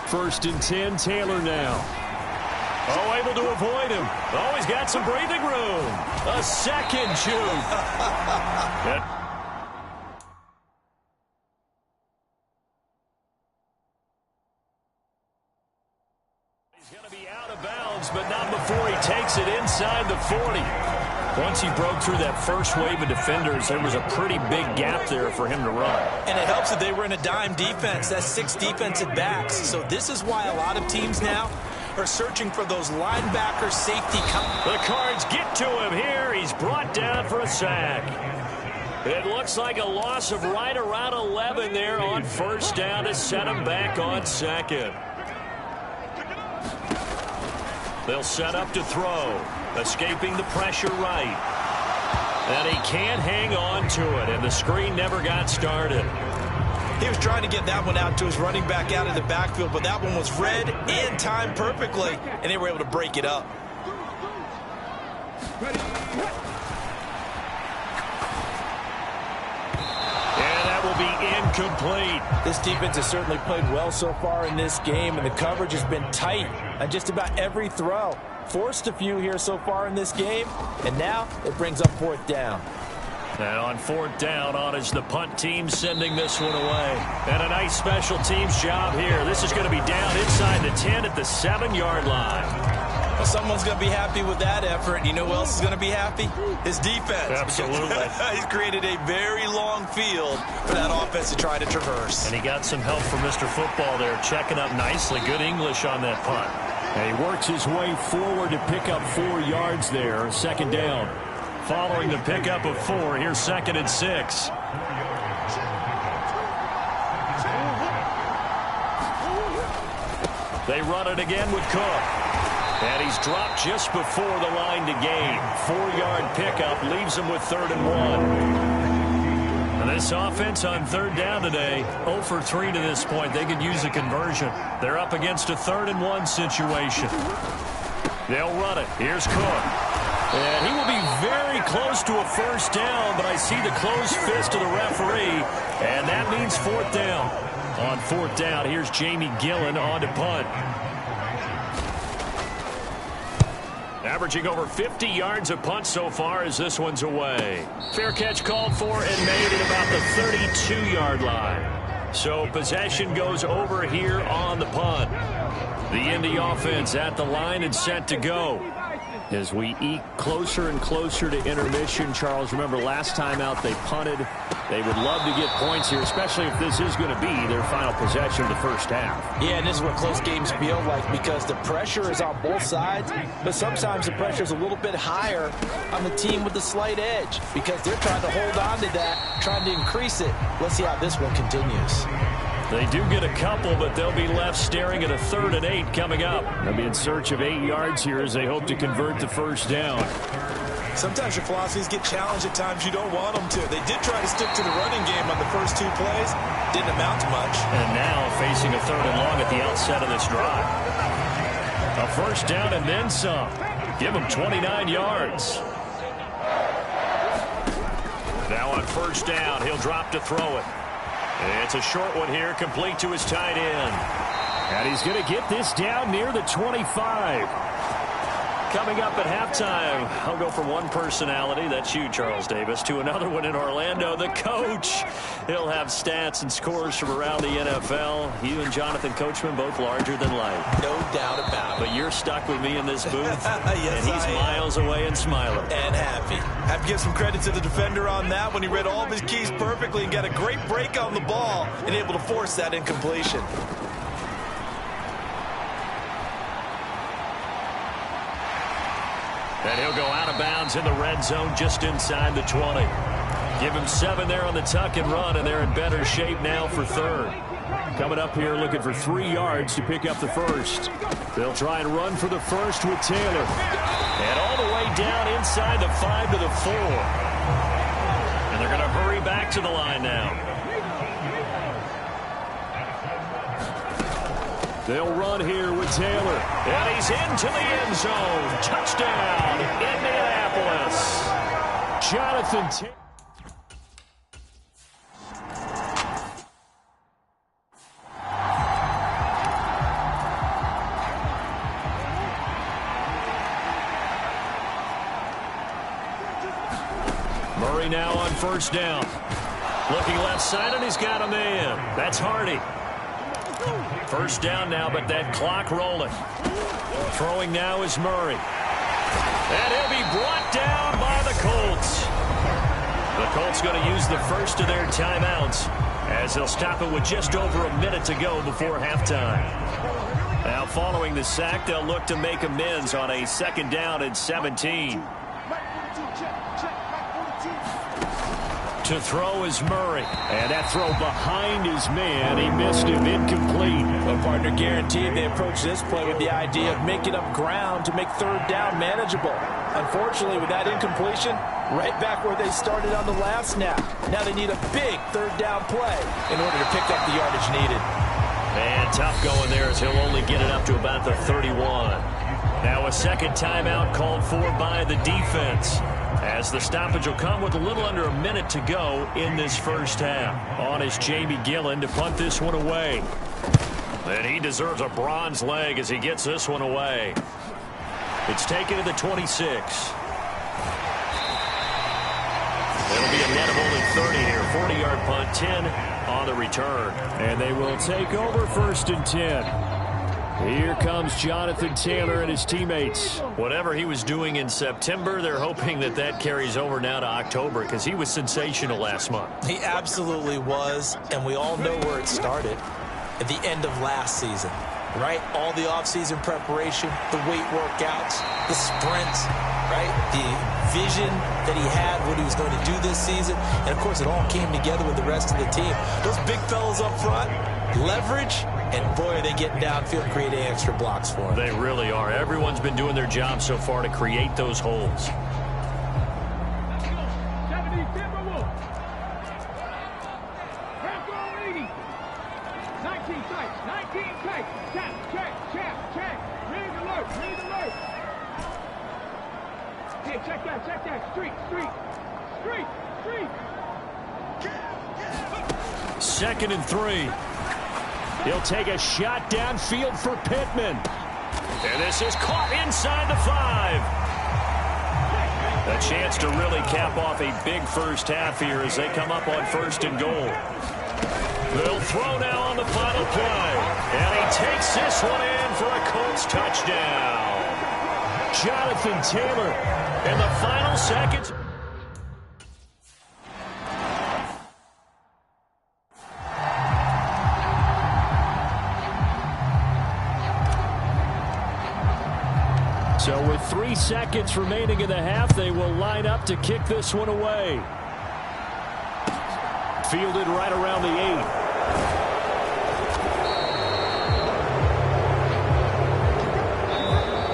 First and 10, Taylor now. Oh, able to avoid him. Oh, he's got some breathing room. A second juke. He's going to be out of bounds, but not before he takes it inside the 40. Once he broke through that first wave of defenders, there was a pretty big gap there for him to run. And it helps that they were in a dime defense. That's 6 defensive backs. So this is why a lot of teams now are searching for those linebacker safety. The Cards get to him here. He's brought down for a sack. It looks like a loss of right around 11 there on 1st down to set him back on 2nd. They'll set up to throw. Escaping the pressure right. And he can't hang on to it, and the screen never got started. He was trying to get that one out to his running back out of the backfield, but that one was read and timed perfectly, and they were able to break it up. And that will be incomplete. This defense has certainly played well so far in this game, and the coverage has been tight on just about every throw. Forced a few here so far in this game, and now it brings up 4th down. And on 4th down, on is the punt team sending this one away. And a nice special teams job here. This is going to be down inside the 10 at the 7-yard line. Well, someone's going to be happy with that effort. You know who else is going to be happy? His defense. Absolutely. He's created a very long field for that offense to try to traverse. And he got some help from Mr. Football there, checking up nicely. Good English on that punt. And he works his way forward to pick up 4 yards there. 2nd down. Following the pickup of 4, here's 2nd and 6. They run it again with Cook. And he's dropped just before the line to gain. 4-yard pickup leaves him with 3rd and 1. And this offense on 3rd down today, 0 for 3 to this point. They could use a conversion. They're up against a 3rd and 1 situation. They'll run it. Here's Cook. And he will be very close to a 1st down, but I see the closed fist of the referee, and that means 4th down. On 4th down, here's Jamie Gillen on to punt. Averaging over 50 yards a punt so far as this one's away. Fair catch called for and made at about the 32-yard line. So possession goes over here on the punt. The Indy offense at the line and set to go. As we eke closer and closer to intermission, Charles, remember last time out they punted. They would love to get points here, especially if this is going to be their final possession of the first half. Yeah, and this is what close games feel like because the pressure is on both sides, but sometimes the pressure is a little bit higher on the team with the slight edge because they're trying to hold on to that, trying to increase it. Let's see how this one continues. They do get a couple, but they'll be left staring at a 3rd and 8 coming up. They'll be in search of 8 yards here as they hope to convert the 1st down. Sometimes your philosophies get challenged at times you don't want them to. They did try to stick to the running game on the first 2 plays. Didn't amount to much. And now facing a 3rd and long at the outset of this drive. A 1st down and then some. Give them 29 yards. Now on 1st down, he'll drop to throw it. It's a short one here, complete to his tight end. And he's going to get this down near the 25. Coming up at halftime, I'll go from one personality, that's you, Charles Davis, to another one in Orlando, the coach. He'll have stats and scores from around the NFL. You and Jonathan Coachman, both larger than life. No doubt about it. But you're stuck with me in this booth, yes, and he's miles away and smiling. And happy. Have to give some credit to the defender on that when he read all of his keys perfectly and got a great break on the ball and able to force that incompletion. And he'll go out of bounds in the red zone just inside the 20. Give him 7 there on the tuck and run, and they're in better shape now for 3rd. Coming up here looking for 3 yards to pick up the 1st. They'll try and run for the 1st with Taylor. And all the way down inside the 5 to the 4. And they're going to hurry back to the line now. They'll run here with Taylor. And he's into the end zone. Touchdown, Indianapolis. Jonathan Taylor. Murray now on 1st down. Looking left side, and he's got a man. That's Hardy. 1st down now, but that clock rolling. Throwing now is Murray. And he'll be brought down by the Colts. The Colts going to use the first of their timeouts as they'll stop it with just over a minute to go before halftime. Now following the sack, they'll look to make amends on a 2nd down and 17. To throw is Murray. And that throw behind his man. He missed him, incomplete. Well, partner, guaranteed they approach this play with the idea of making up ground to make 3rd down manageable. Unfortunately, with that incompletion, right back where they started on the last snap. Now they need a big 3rd down play in order to pick up the yardage needed. And tough going there as he'll only get it up to about the 31. Now a 2nd timeout called for by the defense. as the stoppage will come with a little under a minute to go in this first half. On is Jamie Gillen to punt this one away. And he deserves a bronze leg as he gets this one away. It's taken to the 26. It'll be a net of only 30 here. 40-yard punt, 10 on the return. And they will take over 1st and 10. Here comes Jonathan Taylor and his teammates. Whatever he was doing in September, they're hoping that that carries over now to October because he was sensational last month. He absolutely was, and we all know where it started. At the end of last season, right? All the offseason preparation, the weight workouts, the sprints, right? The vision that he had what he was going to do this season. And, of course, it all came together with the rest of the team. Those big fellas up front, leverage, and, boy, are they getting downfield, creating extra blocks for him. They really are. Everyone's been doing their job so far to create those holes. Second and 3. He'll take a shot downfield for Pittman. And this is caught inside the 5. A chance to really cap off a big first half here as they come up on 1st and goal. They'll throw now on the final play. And he takes this one in for a Colts touchdown. Jonathan Taylor in the final seconds. So with 3 seconds remaining in the half, they will line up to kick this one away. Fielded right around the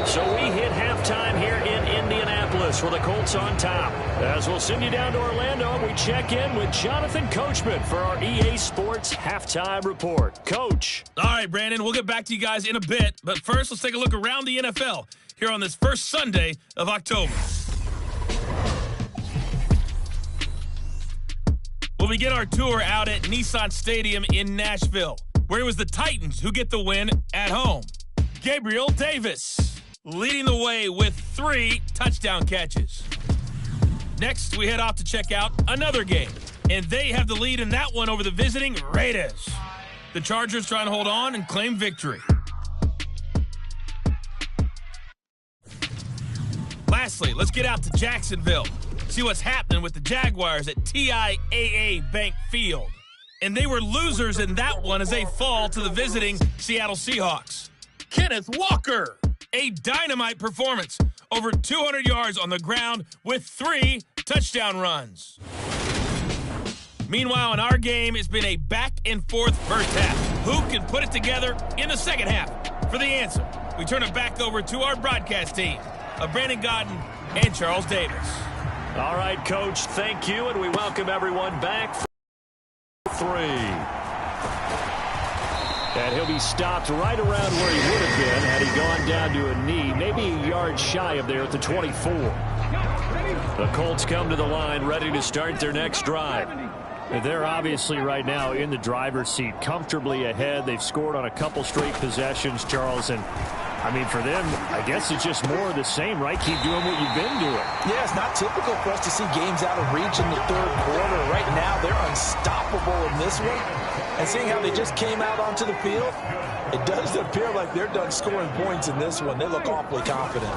8. So we hit halftime here in Indianapolis with the Colts on top. As we'll send you down to Orlando, we check in with Jonathan Coachman for our EA Sports Halftime Report. Coach. All right, Brandon, we'll get back to you guys in a bit. But first, let's take a look around the NFL here on this first Sunday of October. We'll begin our tour out at Nissan Stadium in Nashville, where it was the Titans who get the win at home. Gabriel Davis leading the way with 3 touchdown catches. Next, we head off to check out another game, and they have the lead in that one over the visiting Raiders. The Chargers trying to hold on and claim victory. Lastly, let's get out to Jacksonville, see what's happening with the Jaguars at TIAA Bank Field. And they were losers in that one as they fall to the visiting Seattle Seahawks. Kenneth Walker, a dynamite performance, over 200 yards on the ground with 3 touchdown runs. Meanwhile, in our game, it's been a back-and-forth first half. Who can put it together in the second half? For the answer, we turn it back over to our broadcast team of Brandon Godden and Charles Davis. All right, Coach, thank you, and we welcome everyone back for 3. And he'll be stopped right around where he would have been had he gone down to a knee, maybe a yard shy of there at the 24. The Colts come to the line ready to start their next drive. They're obviously right now in the driver's seat, comfortably ahead. They've scored on a couple straight possessions, Charles, and I mean, for them, I guess it's just more of the same, right? Keep doing what you've been doing. Yeah, it's not typical for us to see games out of reach in the third quarter. Right now, they're unstoppable in this one. And seeing how they just came out onto the field, it does appear like they're done scoring points in this one. They look awfully confident.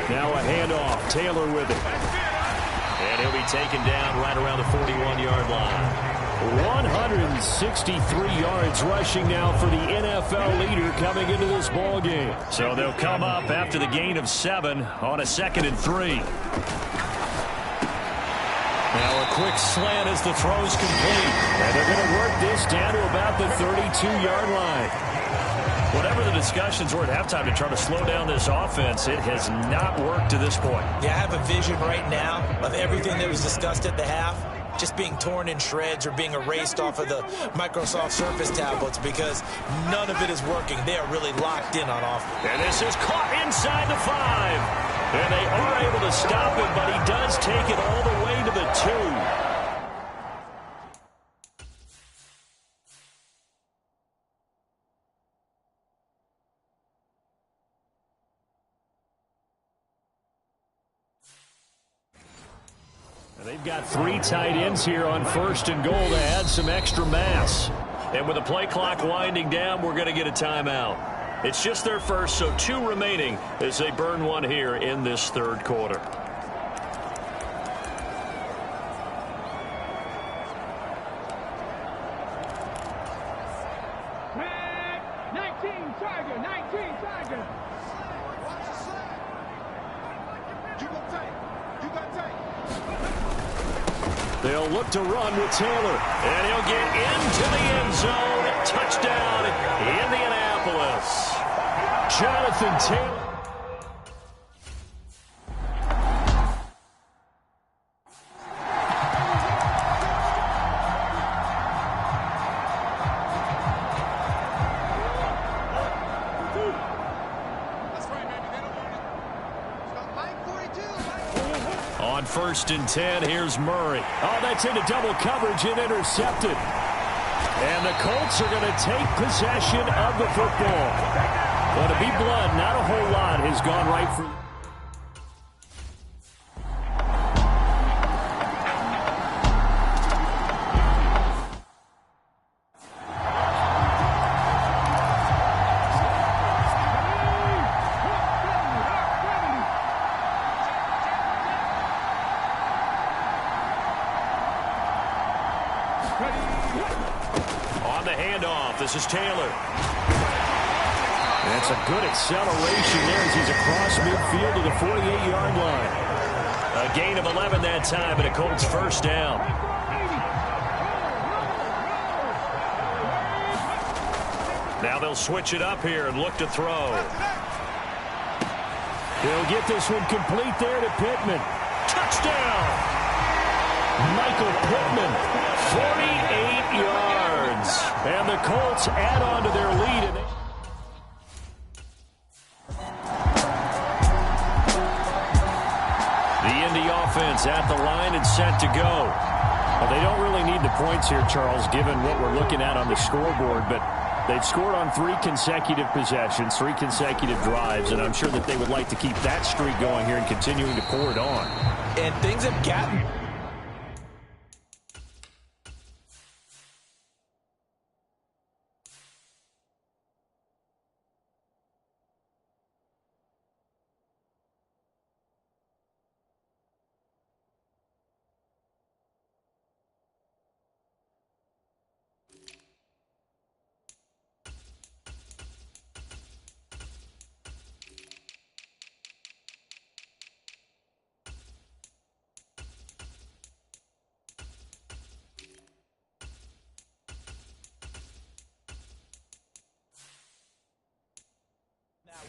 Now a handoff. Taylor with it. And he'll be taken down right around the 41-yard line. 163 yards rushing now for the NFL leader coming into this ball game. So they'll come up after the gain of 7 on a 2nd and 3. Now a quick slant as the throw's complete. And they're going to work this down to about the 32-yard line. Whatever the discussions were at halftime to try to slow down this offense, it has not worked to this point. Yeah, I have a vision right now of everything that was discussed at the half just being torn in shreds or being erased off of the Microsoft Surface tablets because none of it is working. They are really locked in on offense. And this is caught inside the 5. And they are able to stop him, but he does take it all the way to the 2. They've got 3 tight ends here on 1st and goal to add some extra mass. And with the play clock winding down, we're going to get a timeout. It's just their first, so 2 remaining as they burn one here in this 3rd quarter. They'll look to run with Taylor, and he'll get into the end zone. Touchdown, Indianapolis. Jonathan Taylor. On 1st and 10, here's Murray. Oh, that's into double coverage and intercepted. And the Colts are going to take possession of the football. Well, to be blunt, not a whole lot has gone right for... On the handoff, this is Taylor. That's a good acceleration there as he's across midfield to the 48-yard line. A gain of 11 that time, and a Colts first down. Now they'll switch it up here and look to throw. He'll get this one complete there to Pittman. Touchdown! Michael Pittman, 48 yards. And the Colts add on to their lead. The Indy offense at the line and set to go. Well, they don't really need the points here, Charles, given what we're looking at on the scoreboard, but they've scored on 3 consecutive possessions, 3 consecutive drives, and I'm sure that they would like to keep that streak going here and continuing to pour it on. And things have gotten...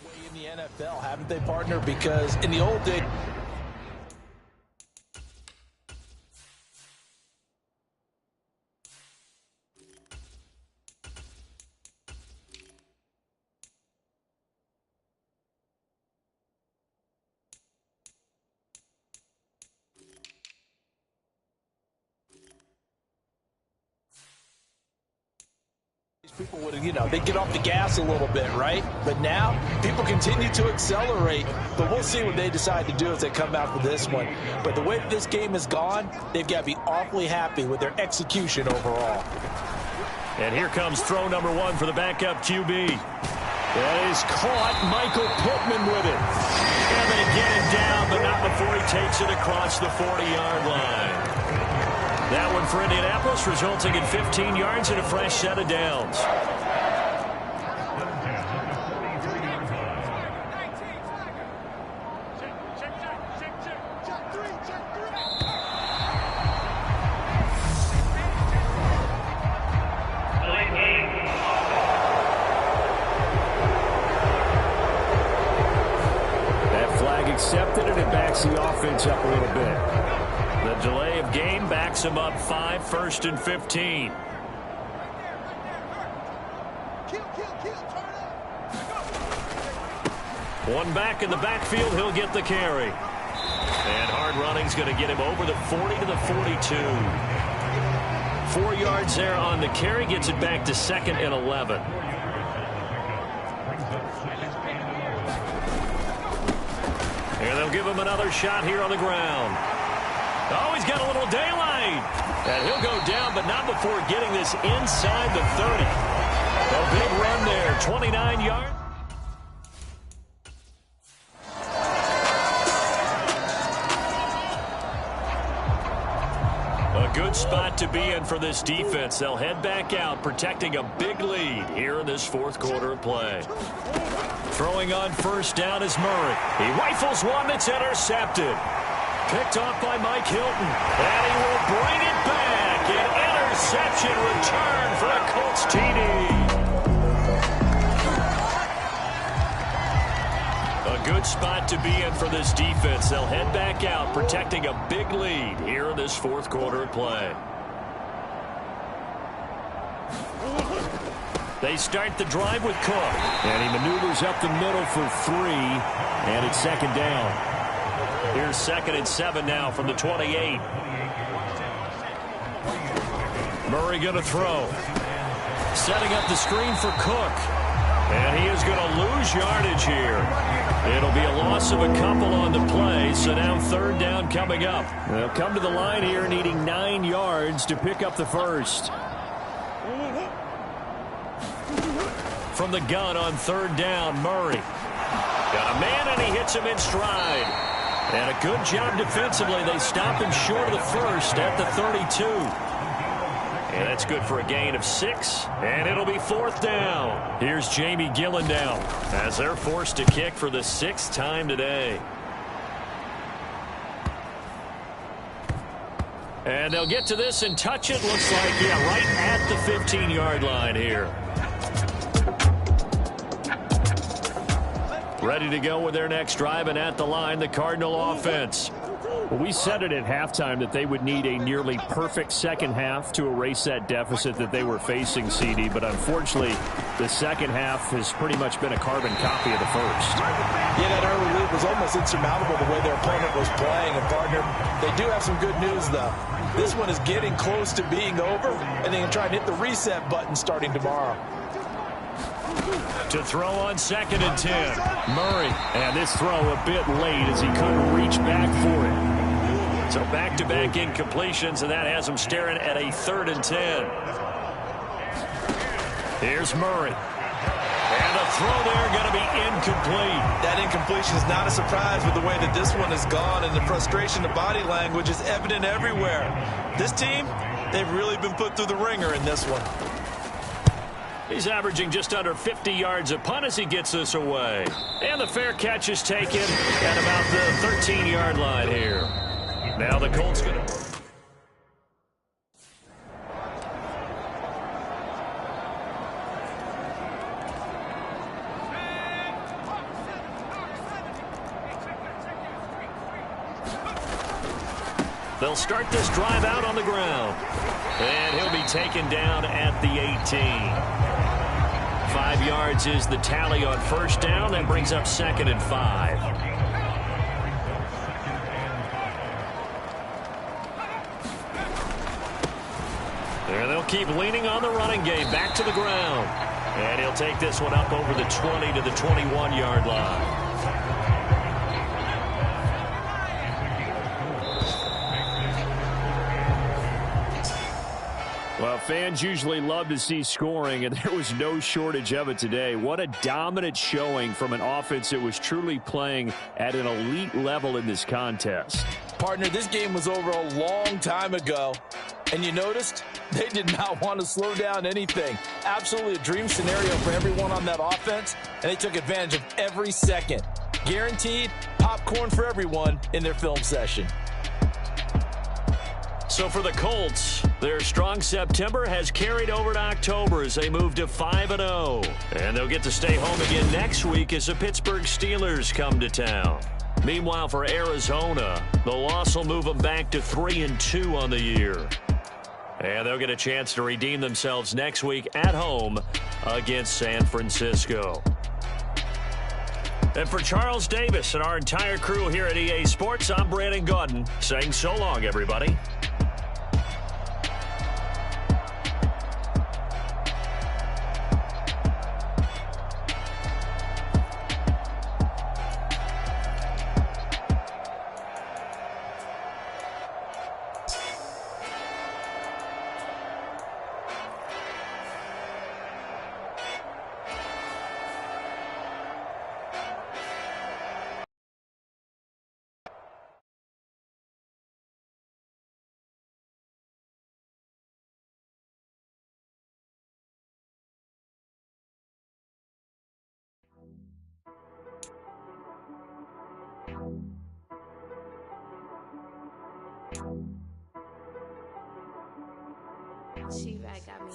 way in the NFL, haven't they, partner? Because in the old days, people would, they get off the gas a little bit, right? But now people continue to accelerate. But we'll see what they decide to do as they come back with this one. But the way that this game has gone, they've got to be awfully happy with their execution overall. And here comes throw number 1 for the backup QB. That is caught. Michael Pittman with it. And they get him down, but not before he takes it across the 40-yard line. That one for Indianapolis, resulting in 15 yards and a fresh set of downs. That flag accepted, and it backs the offense up a little bit. The delay of game backs him up 5, 1st and 15. One back in the backfield, he'll get the carry. And hard running's going to get him over the 40 to the 42. 4 yards there on the carry, gets it back to 2nd and 11. And they'll give him another shot here on the ground. Oh, he's got a little daylight. And he'll go down, but not before getting this inside the 30. A big run there, 29 yards. A good spot to be in for this defense. They'll head back out, protecting a big lead here in this 4th quarter of play. Throwing on 1st down is Murray. He rifles one that's intercepted. Picked off by Mike Hilton. And he will bring it back. An interception return for a Colts TD. A good spot to be in for this defense. They'll head back out, protecting a big lead here in this 4th quarter of play. They start the drive with Cook. And he maneuvers up the middle for 3. And it's 2nd down. Here's 2nd and 7 now from the 28. Murray going to throw. Setting up the screen for Cook. And he is going to lose yardage here. It'll be a loss of a couple on the play, so now 3rd down coming up. They'll come to the line here needing 9 yards to pick up the first. From the gun on 3rd down, Murray. Got a man, and he hits him in stride. And a good job defensively. They stop him short of the first at the 32. And that's good for a gain of 6. And it'll be 4th down. Here's Jamie Gillen now as they're forced to kick for the 6th time today. And they'll get to this and touch it. Looks like, yeah, right at the 15-yard line here. Ready to go with their next drive, and at the line, the Cardinal offense. Well, we said it at halftime that they would need a nearly perfect second half to erase that deficit that they were facing, CD. But unfortunately, the second half has pretty much been a carbon copy of the first. Yeah, that early lead was almost insurmountable the way their opponent was playing. And, partner, they do have some good news, though. This one is getting close to being over, and they can try and hit the reset button starting tomorrow. To throw on 2nd and 10. Murray. And this throw a bit late as he couldn't reach back for it. So back-to-back incompletions, and that has him staring at a 3rd and 10. Here's Murray. And the throw there going to be incomplete. That incompletion is not a surprise with the way that this one has gone, and the frustration, the body language is evident everywhere. This team, they've really been put through the ringer in this one. He's averaging just under 50 yards a punt as he gets this away. And the fair catch is taken at about the 13-yard line here. Now the Colts going to... They'll start this drive out on the ground. And he'll be taken down at the 18. 5 yards is the tally on 1st down. That brings up 2nd and 5. There they'll keep leaning on the running game. Back to the ground. And he'll take this one up over the 20 to the 21-yard line. Well, fans usually love to see scoring, and there was no shortage of it today. What a dominant showing from an offense that was truly playing at an elite level in this contest. Partner, this game was over a long time ago, and you noticed they did not want to slow down anything. Absolutely a dream scenario for everyone on that offense, and they took advantage of every second. Guaranteed popcorn for everyone in their film session. So for the Colts, their strong September has carried over to October as they move to 5-0. And they'll get to stay home again next week as the Pittsburgh Steelers come to town. Meanwhile, for Arizona, the loss will move them back to 3-2 on the year. And they'll get a chance to redeem themselves next week at home against San Francisco. And for Charles Davis and our entire crew here at EA Sports, I'm Brandon Gaudin saying so long, everybody. She-Rag got me.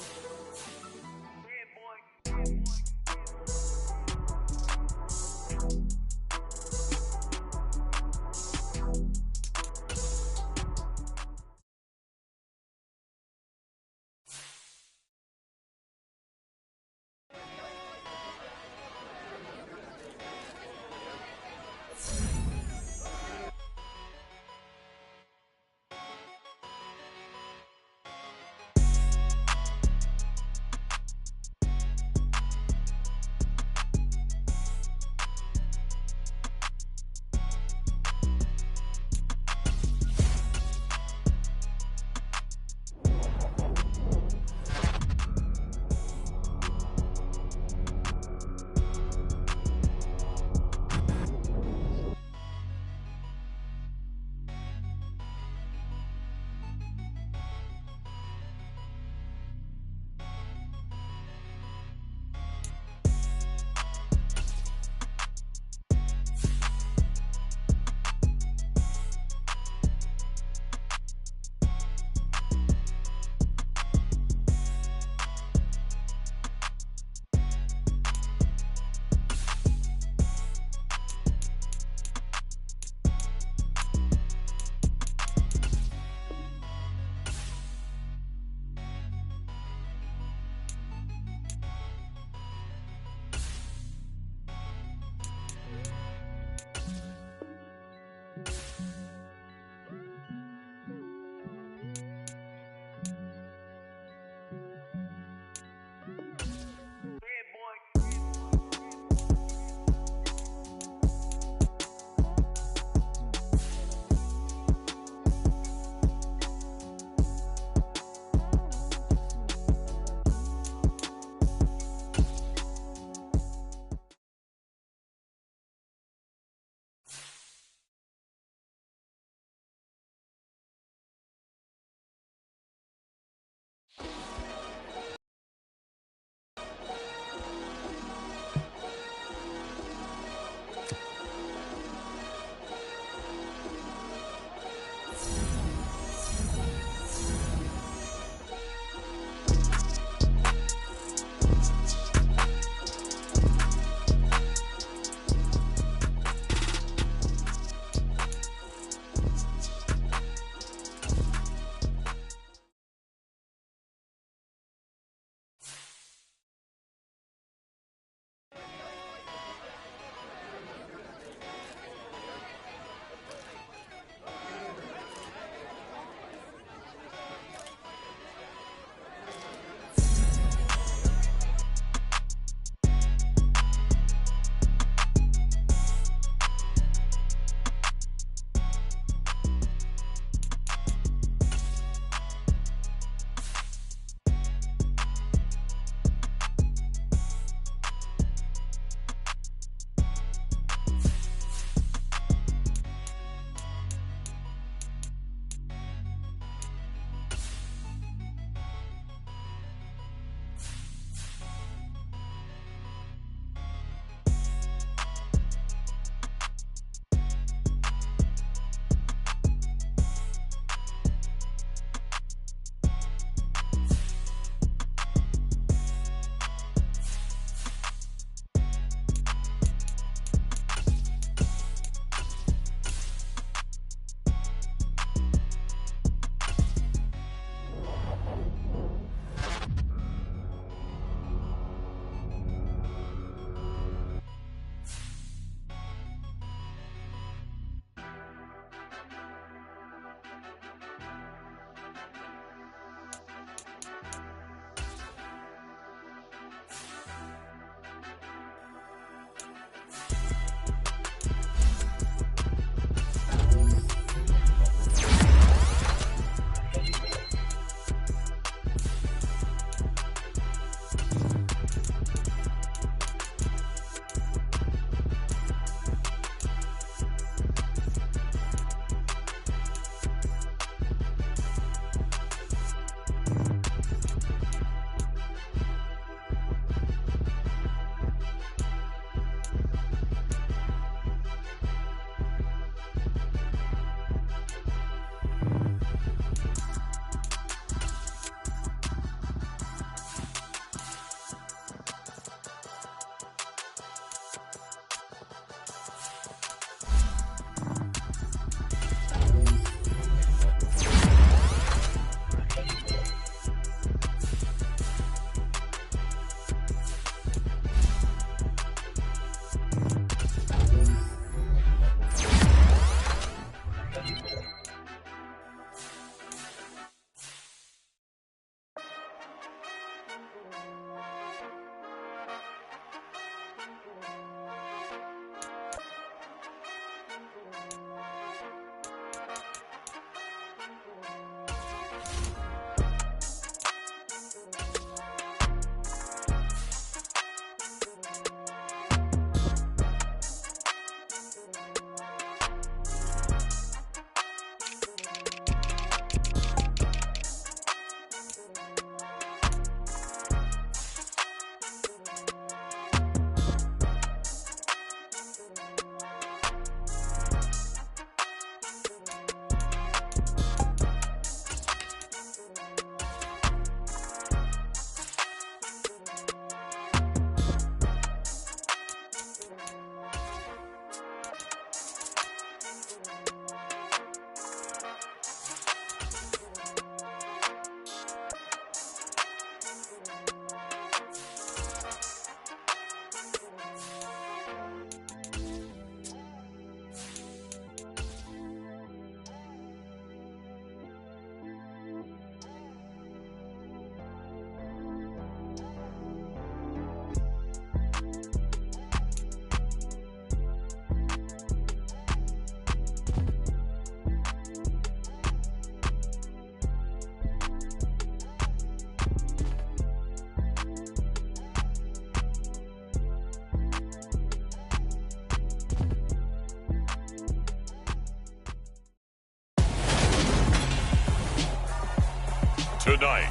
Tonight,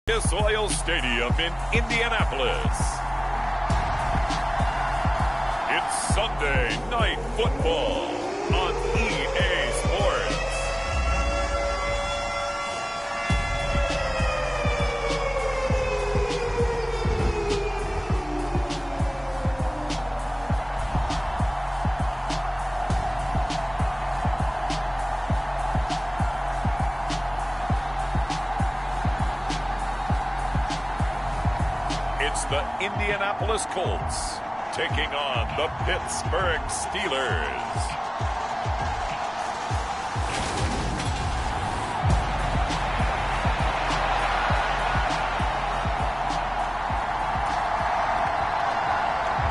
Lucas Oil Stadium in Indianapolis. It's Sunday Night Football on EA Sports. It's the Indianapolis Colts taking on the Pittsburgh Steelers.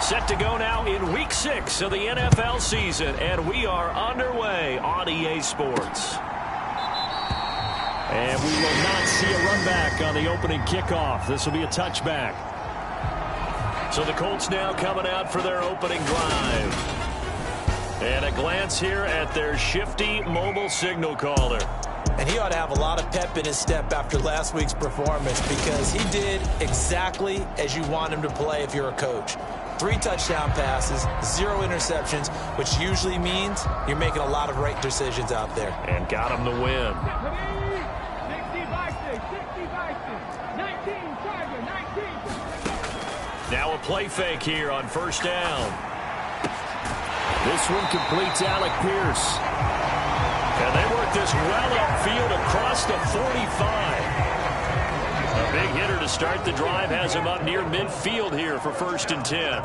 Set to go now in Week 6 of the NFL season, and we are underway on EA Sports. And we will not see a run back on the opening kickoff. This will be a touchback. So the Colts now coming out for their opening drive. And a glance here at their shifty mobile signal caller. And he ought to have a lot of pep in his step after last week's performance, because he did exactly as you want him to play if you're a coach. 3 touchdown passes, 0 interceptions, which usually means you're making a lot of right decisions out there. And got him the win. Now a play fake here on first down. This one completes Alec Pierce. And they work this well upfield across the 45. A big hitter to start the drive has him up near midfield here for 1st and 10.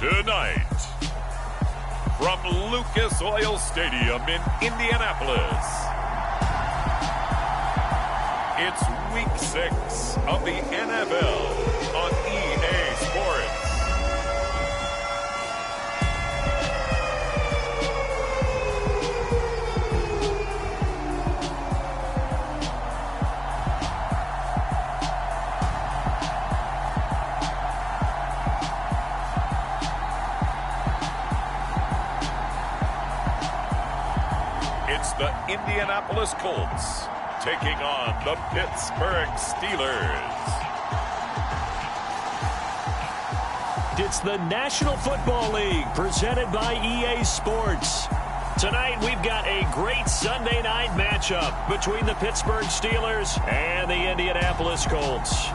Tonight, from Lucas Oil Stadium in Indianapolis, it's Week 6 of the NFL on EA Sports. It's the Indianapolis Colts taking on the Pittsburgh Steelers. It's the National Football League presented by EA Sports. Tonight we've got a great Sunday night matchup between the Pittsburgh Steelers and the Indianapolis Colts.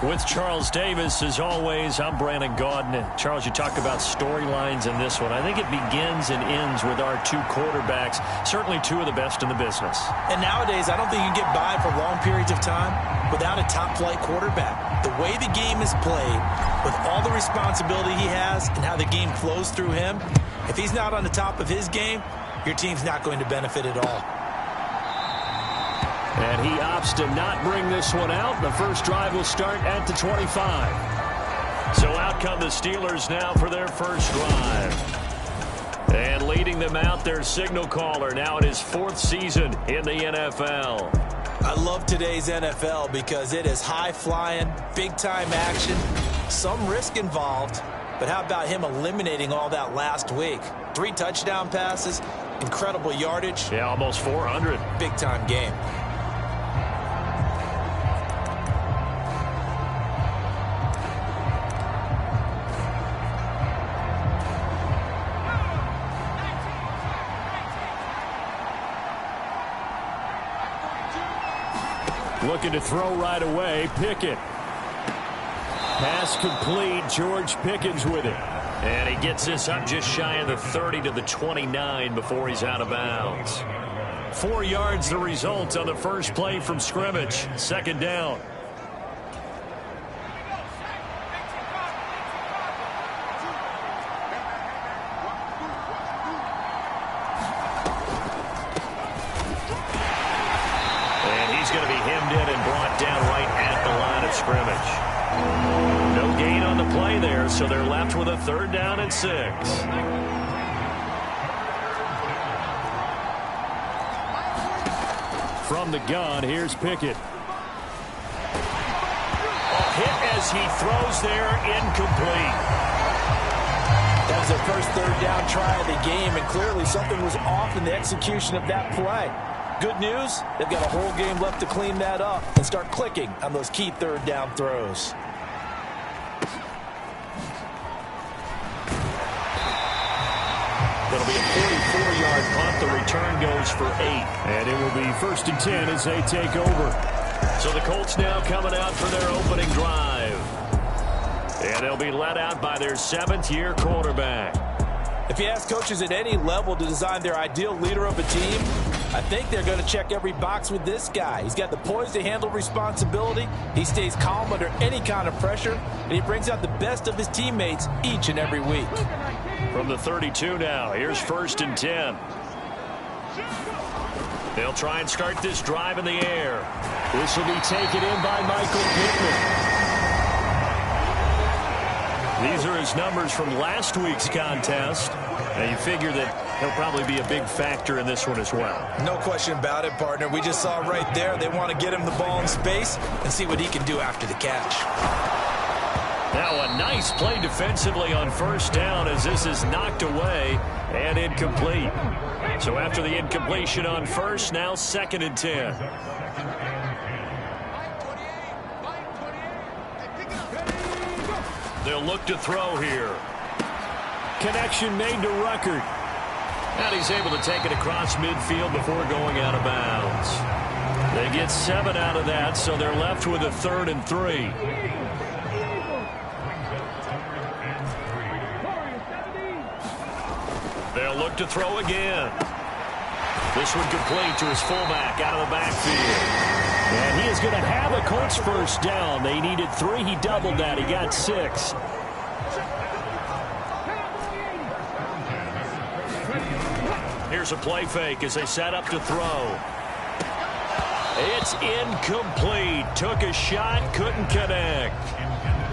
With Charles Davis, as always, I'm Brandon Gaudin. And Charles, you talk about storylines in this one. I think it begins and ends with our two quarterbacks, certainly two of the best in the business. And nowadays, I don't think you can get by for long periods of time without a top-flight quarterback. The way the game is played, with all the responsibility he has and how the game flows through him, if he's not on the top of his game, your team's not going to benefit at all. And he opts to not bring this one out. The first drive will start at the 25. So out come the Steelers now for their first drive. And leading them out, their signal caller, now in his fourth season in the NFL. I love today's NFL because it is high-flying, big-time action, some risk involved. But how about him eliminating all that last week? 3 touchdown passes, incredible yardage. Yeah, almost 400. Big-time game. Looking to throw right away, Pickett. Pass complete, George Pickens with it. And he gets this up just shy of the 30 to the 29 before he's out of bounds. 4 yards the result on the first play from scrimmage. Second down. Scrimmage. No gain on the play there, so they're left with a 3rd down and 6. From the gun, here's Pickett. Hit as he throws there, incomplete. That was their first 3rd down try of the game, and clearly something was off in the execution of that play. Good news, they've got a whole game left to clean that up and start clicking on those key 3rd down throws. That'll be a 44-yard punt. The return goes for 8. And it will be 1st and 10 as they take over. So the Colts now coming out for their opening drive. And they'll be led out by their 7th-year quarterback. If you ask coaches at any level to design their ideal leader of a team, I think they're going to check every box with this guy. He's got the poise to handle responsibility. He stays calm under any kind of pressure, and he brings out the best of his teammates each and every week. From the 32 now, here's 1st and 10. They'll try and start this drive in the air. This will be taken in by Michael Pittman. These are his numbers from last week's contest. Now you figure that he'll probably be a big factor in this one as well. No question about it, partner. We just saw right there they want to get him the ball in space and see what he can do after the catch. Now a nice play defensively on 1st down as this is knocked away and incomplete. So after the incompletion on 1st, now 2nd and 10. They'll look to throw here. Connection made to Ruckert. And he's able to take it across midfield before going out of bounds. They get 7 out of that, so they're left with a 3rd and 3. They'll look to throw again. This one complete to his fullback out of the backfield. And he is going to have a Colts first down. They needed 3. He doubled that. He got 6. Here's a play fake as they set up to throw. It's incomplete. Took a shot, couldn't connect.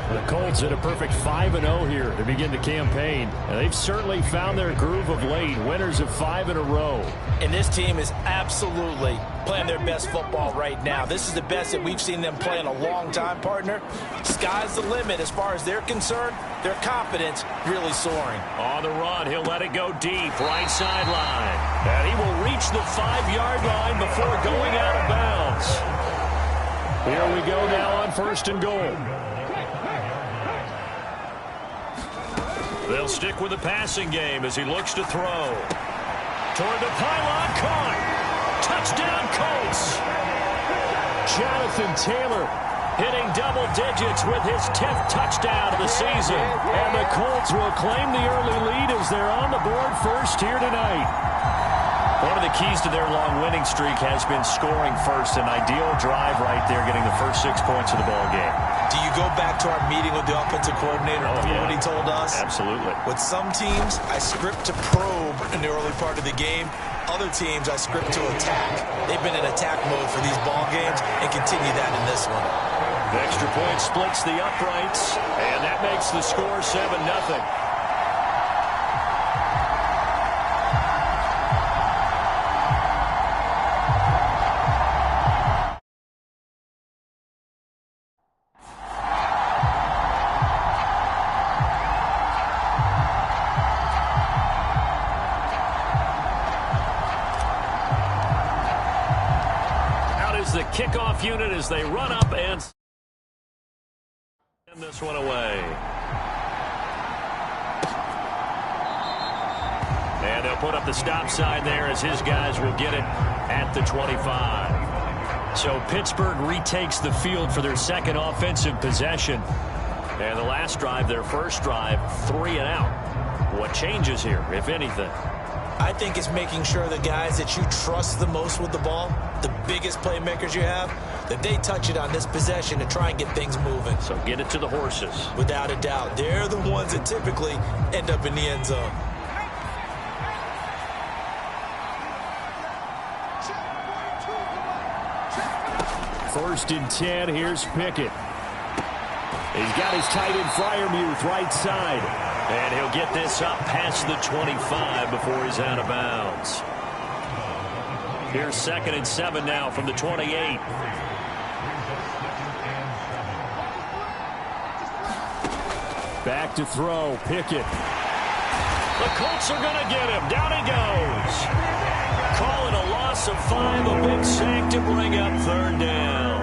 The Colts at a perfect 5-0 here to begin the campaign. And they've certainly found their groove of late. Winners of 5 in a row. And this team is absolutely playing their best football right now. This is the best that we've seen them play in a long time, partner. Sky's the limit as far as they're concerned. Their confidence really soaring. On the run, he'll let it go deep, right sideline. And he will reach the 5-yard line before going out of bounds. Here we go now on 1st and goal. They'll stick with the passing game as he looks to throw. Toward the pylon, caught. Touchdown, Colts. Jonathan Taylor hitting double digits with his 10th touchdown of the season. And the Colts will claim the early lead as they're on the board first here tonight. One of the keys to their long winning streak has been scoring first. An ideal drive right there, getting the first 6 points of the ball game. Do you go back to our meeting with the offensive coordinator? What he told us? Absolutely. With some teams, I script to probe in the early part of the game. Other teams, I script to attack. They've been in attack mode for these ball games and continue that in this one. The extra point splits the uprights, and that makes the score 7-0. The kickoff unit as they run up and send this one away. And they'll put up the stop sign there as his guys will get it at the 25. So Pittsburgh retakes the field for their second offensive possession. And the last drive, their first drive, 3 and out. What changes here, if anything? I think it's making sure the guys that you trust the most with the ball, the biggest playmakers you have, that they touch it on this possession to try and get things moving. So get it to the horses. Without a doubt. They're the ones that typically end up in the end zone. First and 10, here's Pickett. He's got his tight end Freiermuth right side. And he'll get this up past the 25 before he's out of bounds. Here's 2nd and 7 now from the 28. Back to throw, Pickett. The Colts are going to get him. Down he goes. Call it a loss of 5, a big sack to bring up 3rd down.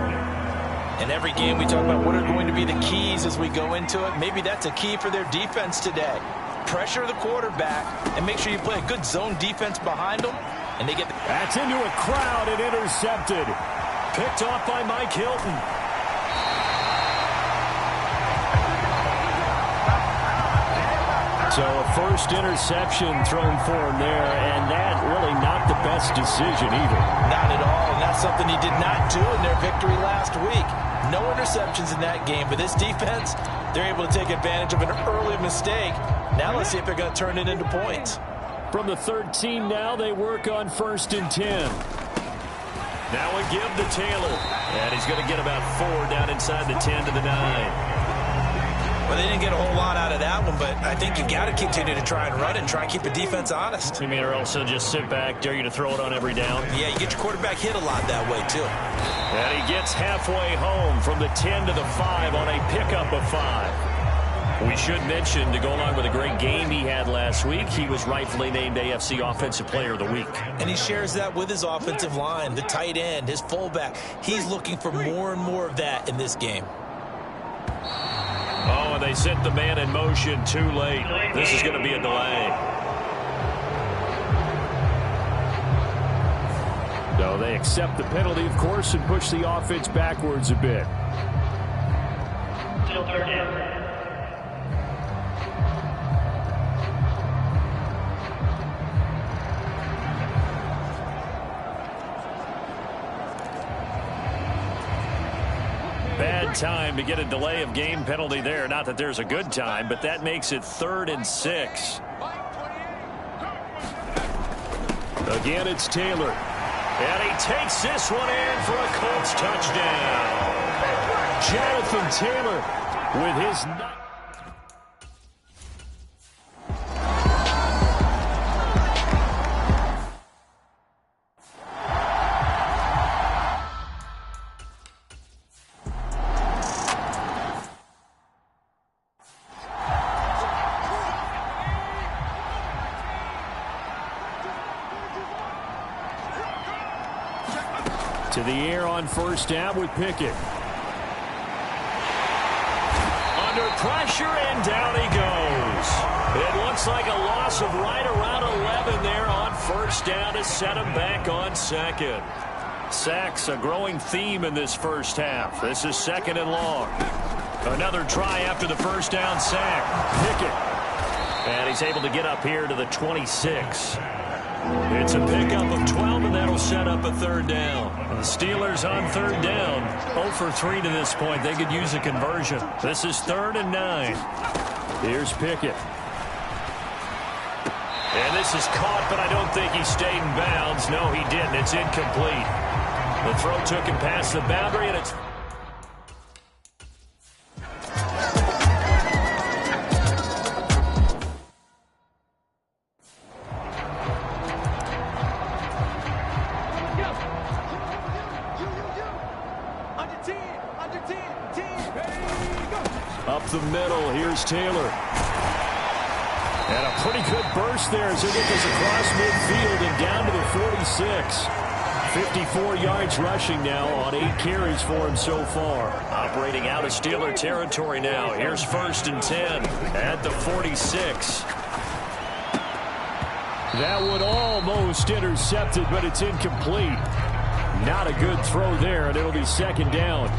In every game, we talk about what are going to be the keys as we go into it. Maybe that's a key for their defense today. Pressure the quarterback and make sure you play a good zone defense behind them. And they get that's into a crowd and intercepted. Picked off by Mike Hilton. So a first interception thrown for him there, and that really not the best decision either. Not at all, and that's something he did not do in their victory last week. No interceptions in that game, but this defense, they're able to take advantage of an early mistake. Now let's see if they're going to turn it into points. From the 13 now, they work on 1st and 10. Now a give to Taylor, and he's going to get about 4 down inside the 10 to the 9. Well, they didn't get a whole lot out of that one, but I think you got to continue to try and run it and try and keep the defense honest. You mean or else they'll just sit back, dare you to throw it on every down? Yeah, you get your quarterback hit a lot that way, too. And he gets halfway home from the 10 to the 5 on a pickup of 5. We should mention, to go along with a great game he had last week, he was rightfully named AFC Offensive Player of the Week. And he shares that with his offensive line, the tight end, his fullback. He's looking for more and more of that in this game. Oh, and they set the man in motion too late. This is going to be a delay. So they accept the penalty, of course, and push the offense backwards a bit. Still third down. Bad time to get a delay of game penalty there. Not that there's a good time, but that makes it 3rd and 6. Again, it's Taylor. And he takes this one in for a Colts touchdown. Jonathan Taylor with his... To the air on first down with Pickett. Under pressure, and down he goes. It looks like a loss of right around 11 there on first down to set him back on second. Sacks, a growing theme in this first half. This is 2nd and long. Another try after the first down sack. Pickett. And he's able to get up here to the 26. It's a pickup of 12, and that'll set up a 3rd down. The Steelers on 3rd down. 0 for 3 to this point. They could use a conversion. This is 3rd and 9. Here's Pickett. And this is caught, but I don't think he stayed in bounds. No, he didn't. It's incomplete. The throw took him past the boundary, and it's... Up the middle, here's Taylor. And a pretty good burst there as he gets this across midfield and down to the 46. 54 yards rushing now on 8 carries for him so far. Operating out of Steeler territory now. Here's 1st and 10 at the 46. That one almost intercepted, but it's incomplete. Not a good throw there, and it'll be 2nd down.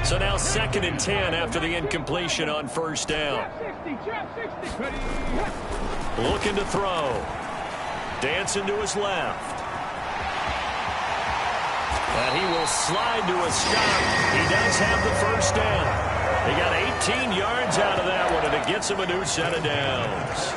So now 2nd and 10 after the incompletion on first down. Looking to throw. Dancing to his left. And he will slide to a stop. He does have the first down. He got 18 yards out of that one, and it gets him a new set of downs.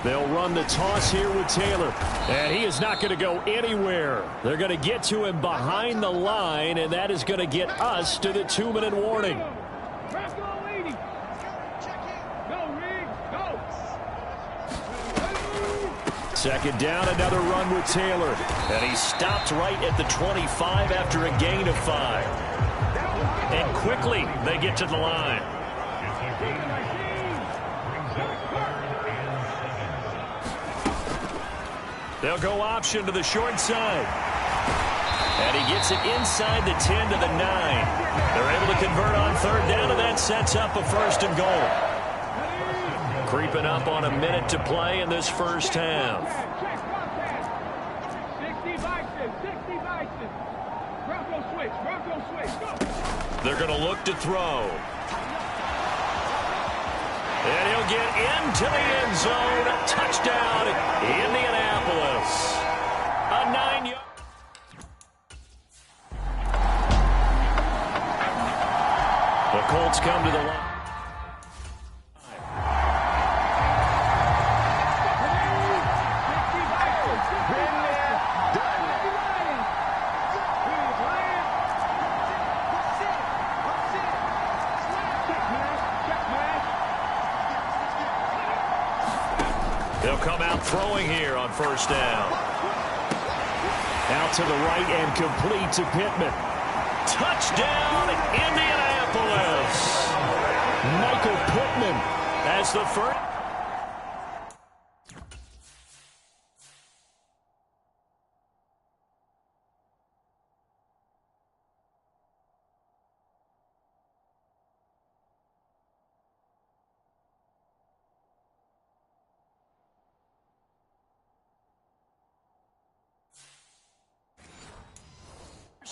They'll run the toss here with Taylor. And he is not going to go anywhere. They're going to get to him behind the line, and that is going to get us to the 2-minute warning. 2nd down, another run with Taylor. And he stopped right at the 25 after a gain of 5. And quickly they get to the line. They'll go option to the short side. And he gets it inside the 10 to the 9. They're able to convert on 3rd down, and that sets up a 1st and goal. Creeping up on a minute to play in this first half. They're going to look to throw. And he'll get into the end zone. Touchdown, Indianapolis. A 9-yard. The Colts come to the line. They'll come out throwing here on first down. Out to the right and complete to Pittman. Touchdown, Indianapolis. Michael Pittman as the first.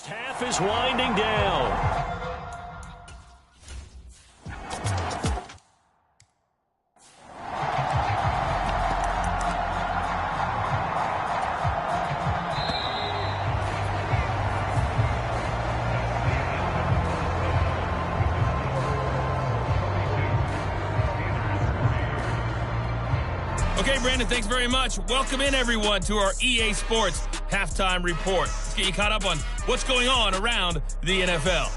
Half is winding down. Okay, Brandon, thanks very much. Welcome in, everyone, to our EA Sports Halftime Report. Let's get you caught up on what's going on around the NFL.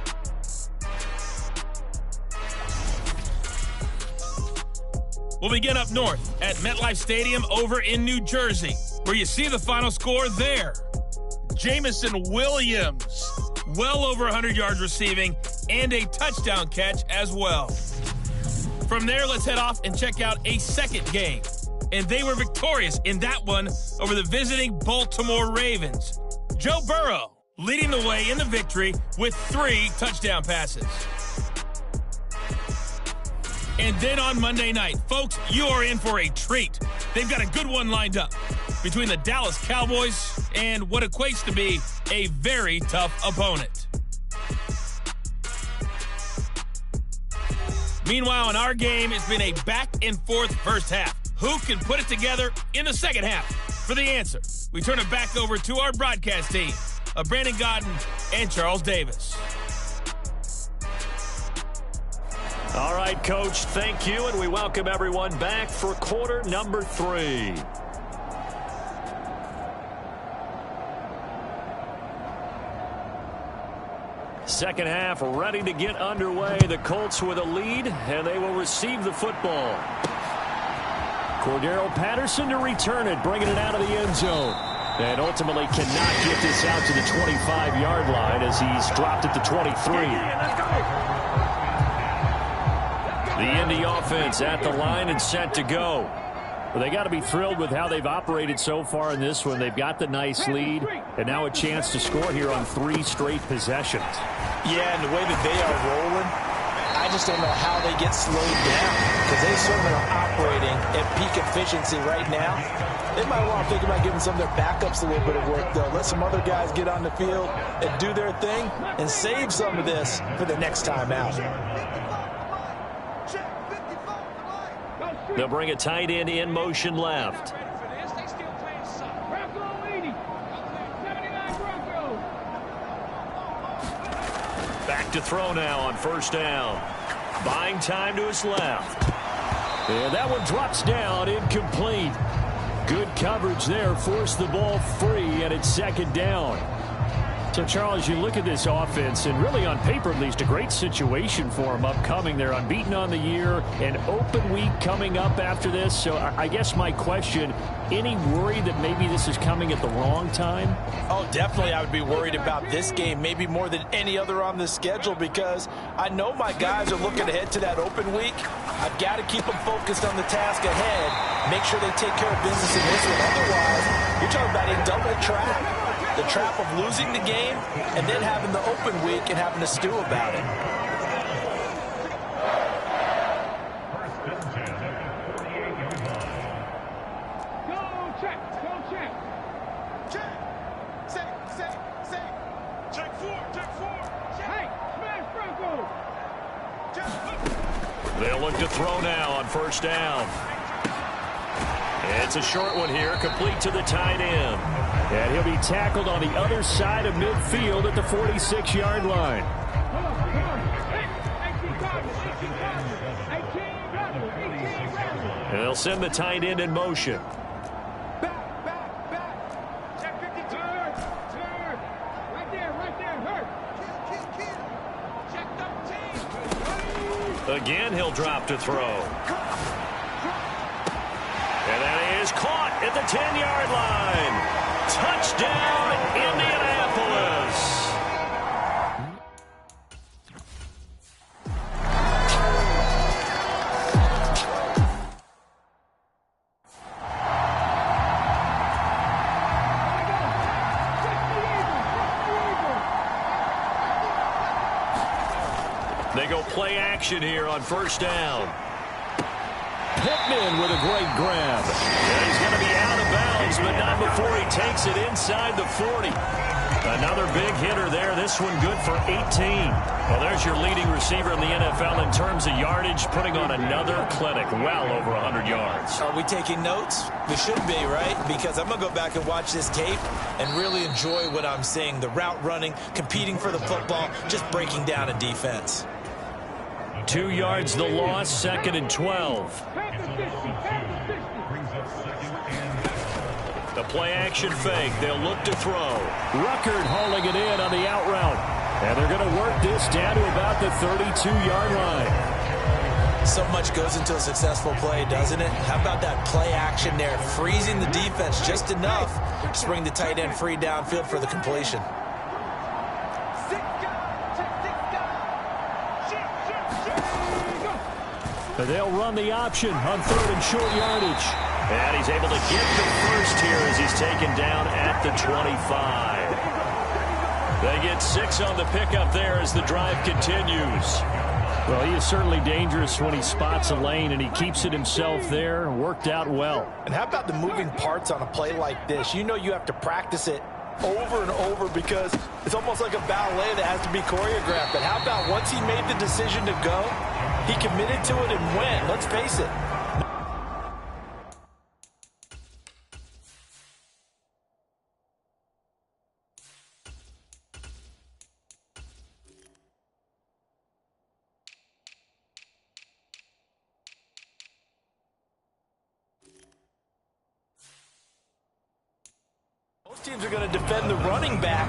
We'll begin up north at MetLife Stadium over in New Jersey, where you see the final score there. Jamison Williams, well over 100 yards receiving, and a touchdown catch as well. From there, let's head off and check out a second game. And they were victorious in that one over the visiting Baltimore Ravens. Joe Burrow leading the way in the victory with 3 touchdown passes. And then on Monday night, folks, you are in for a treat. They've got a good one lined up between the Dallas Cowboys and what equates to be a very tough opponent. Meanwhile, in our game, it's been a back-and-forth first half. Who can put it together in the second half? For the answer, we turn it back over to our broadcast team of Brandon Godden and Charles Davis. All right, Coach, thank you, and we welcome everyone back for quarter number 3. Second half ready to get underway. The Colts with a lead, and they will receive the football. Cordero Patterson to return it, bringing it out of the end zone. And ultimately cannot get this out to the 25-yard line as he's dropped at the 23. The Indy offense at the line and set to go. Well, they got to be thrilled with how they've operated so far in this one. They've got the nice lead, and now a chance to score here on 3 straight possessions. Yeah, and the way that they are rolling, I just don't know how they get slowed down, because they certainly are operating at peak efficiency right now. They might want to think about giving some of their backups a little bit of work, though. Let some other guys get on the field and do their thing and save some of this for the next time out. They'll bring a tight end in motion left. Back to throw now on first down. Buying time to his left. And that one drops down, incomplete. Good coverage there, forced the ball free, and it's second down. So, Charles, you look at this offense, and really on paper at least, a great situation for them upcoming. They're unbeaten on the year, an open week coming up after this. So I guess my question, any worry that maybe this is coming at the wrong time? Oh, definitely I would be worried about this game, maybe more than any other on the schedule, because I know my guys are looking ahead to that open week. I've got to keep them focused on the task ahead, make sure they take care of business in this one. Otherwise, you're talking about a double trap. The trap of losing the game and then having the open week and having to stew about it. Go check, go check. Check. Say. Check 4. Hey, smash Franco. They'll look to throw now on first down. It's a short one here, complete to the tight end. And he'll be tackled on the other side of midfield at the 46-yard line. And they'll send the tight end in motion. Back. Check 52. Turn. Right there. Hurt. Check 13. Again, he'll drop to throw. And that is caught at the 10-yard line. Touchdown, Indianapolis. They go play action here on first down. Pittman with a great grab. And he's going to be out of bounds, but not before he takes it inside the 40. Another big hitter there. This one good for 18. Well, there's your leading receiver in the NFL in terms of yardage, putting on another clinic, well over 100 yards. Are we taking notes? We should be, right? Because I'm going to go back and watch this tape and really enjoy what I'm seeing. The route running, competing for the football, just breaking down a defense. 2 yards the loss, 2nd and 12. The play-action fake. They'll look to throw. Ruckert hauling it in on the out route. And they're going to work this down to about the 32-yard line. So much goes into a successful play, doesn't it? How about that play action there? Freezing the defense just enough to bring the tight end free downfield for the completion. They'll run the option on 3rd and short yardage. And he's able to get the first here as he's taken down at the 25. They get 6 on the pickup there as the drive continues. Well, he is certainly dangerous when he spots a lane, and he keeps it himself there. Worked out well. And how about the moving parts on a play like this? You know you have to practice it over and over because it's almost like a ballet that has to be choreographed. But how about once he made the decision to go, he committed to it and went. Let's face it. Most teams are going to defend the running back.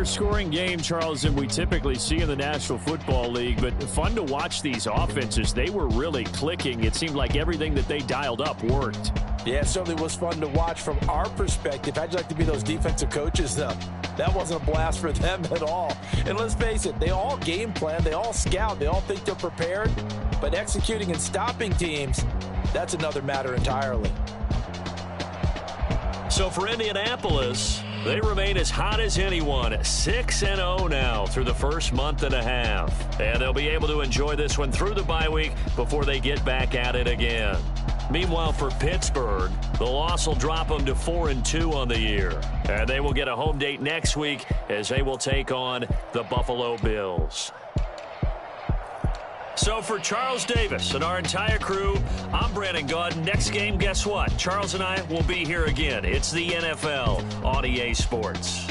Scoring game, Charles, than we typically see in the National Football League, but fun to watch these offenses. They were really clicking. It seemed like everything that they dialed up worked. Yeah, it certainly was fun to watch from our perspective. How'd you like to be those defensive coaches, though? That wasn't a blast for them at all. And let's face it, they all game plan, they all scout, they all think they're prepared, but executing and stopping teams, that's another matter entirely. So for Indianapolis, they remain as hot as anyone, 6-0 now through the first month and a half. And they'll be able to enjoy this one through the bye week before they get back at it again. Meanwhile, for Pittsburgh, the loss will drop them to 4-2 on the year. And they will get a home date next week as they will take on the Buffalo Bills. So for Charles Davis and our entire crew, I'm Brandon Gaudin. Next game, guess what? Charles and I will be here again. It's the NFL on EA Sports.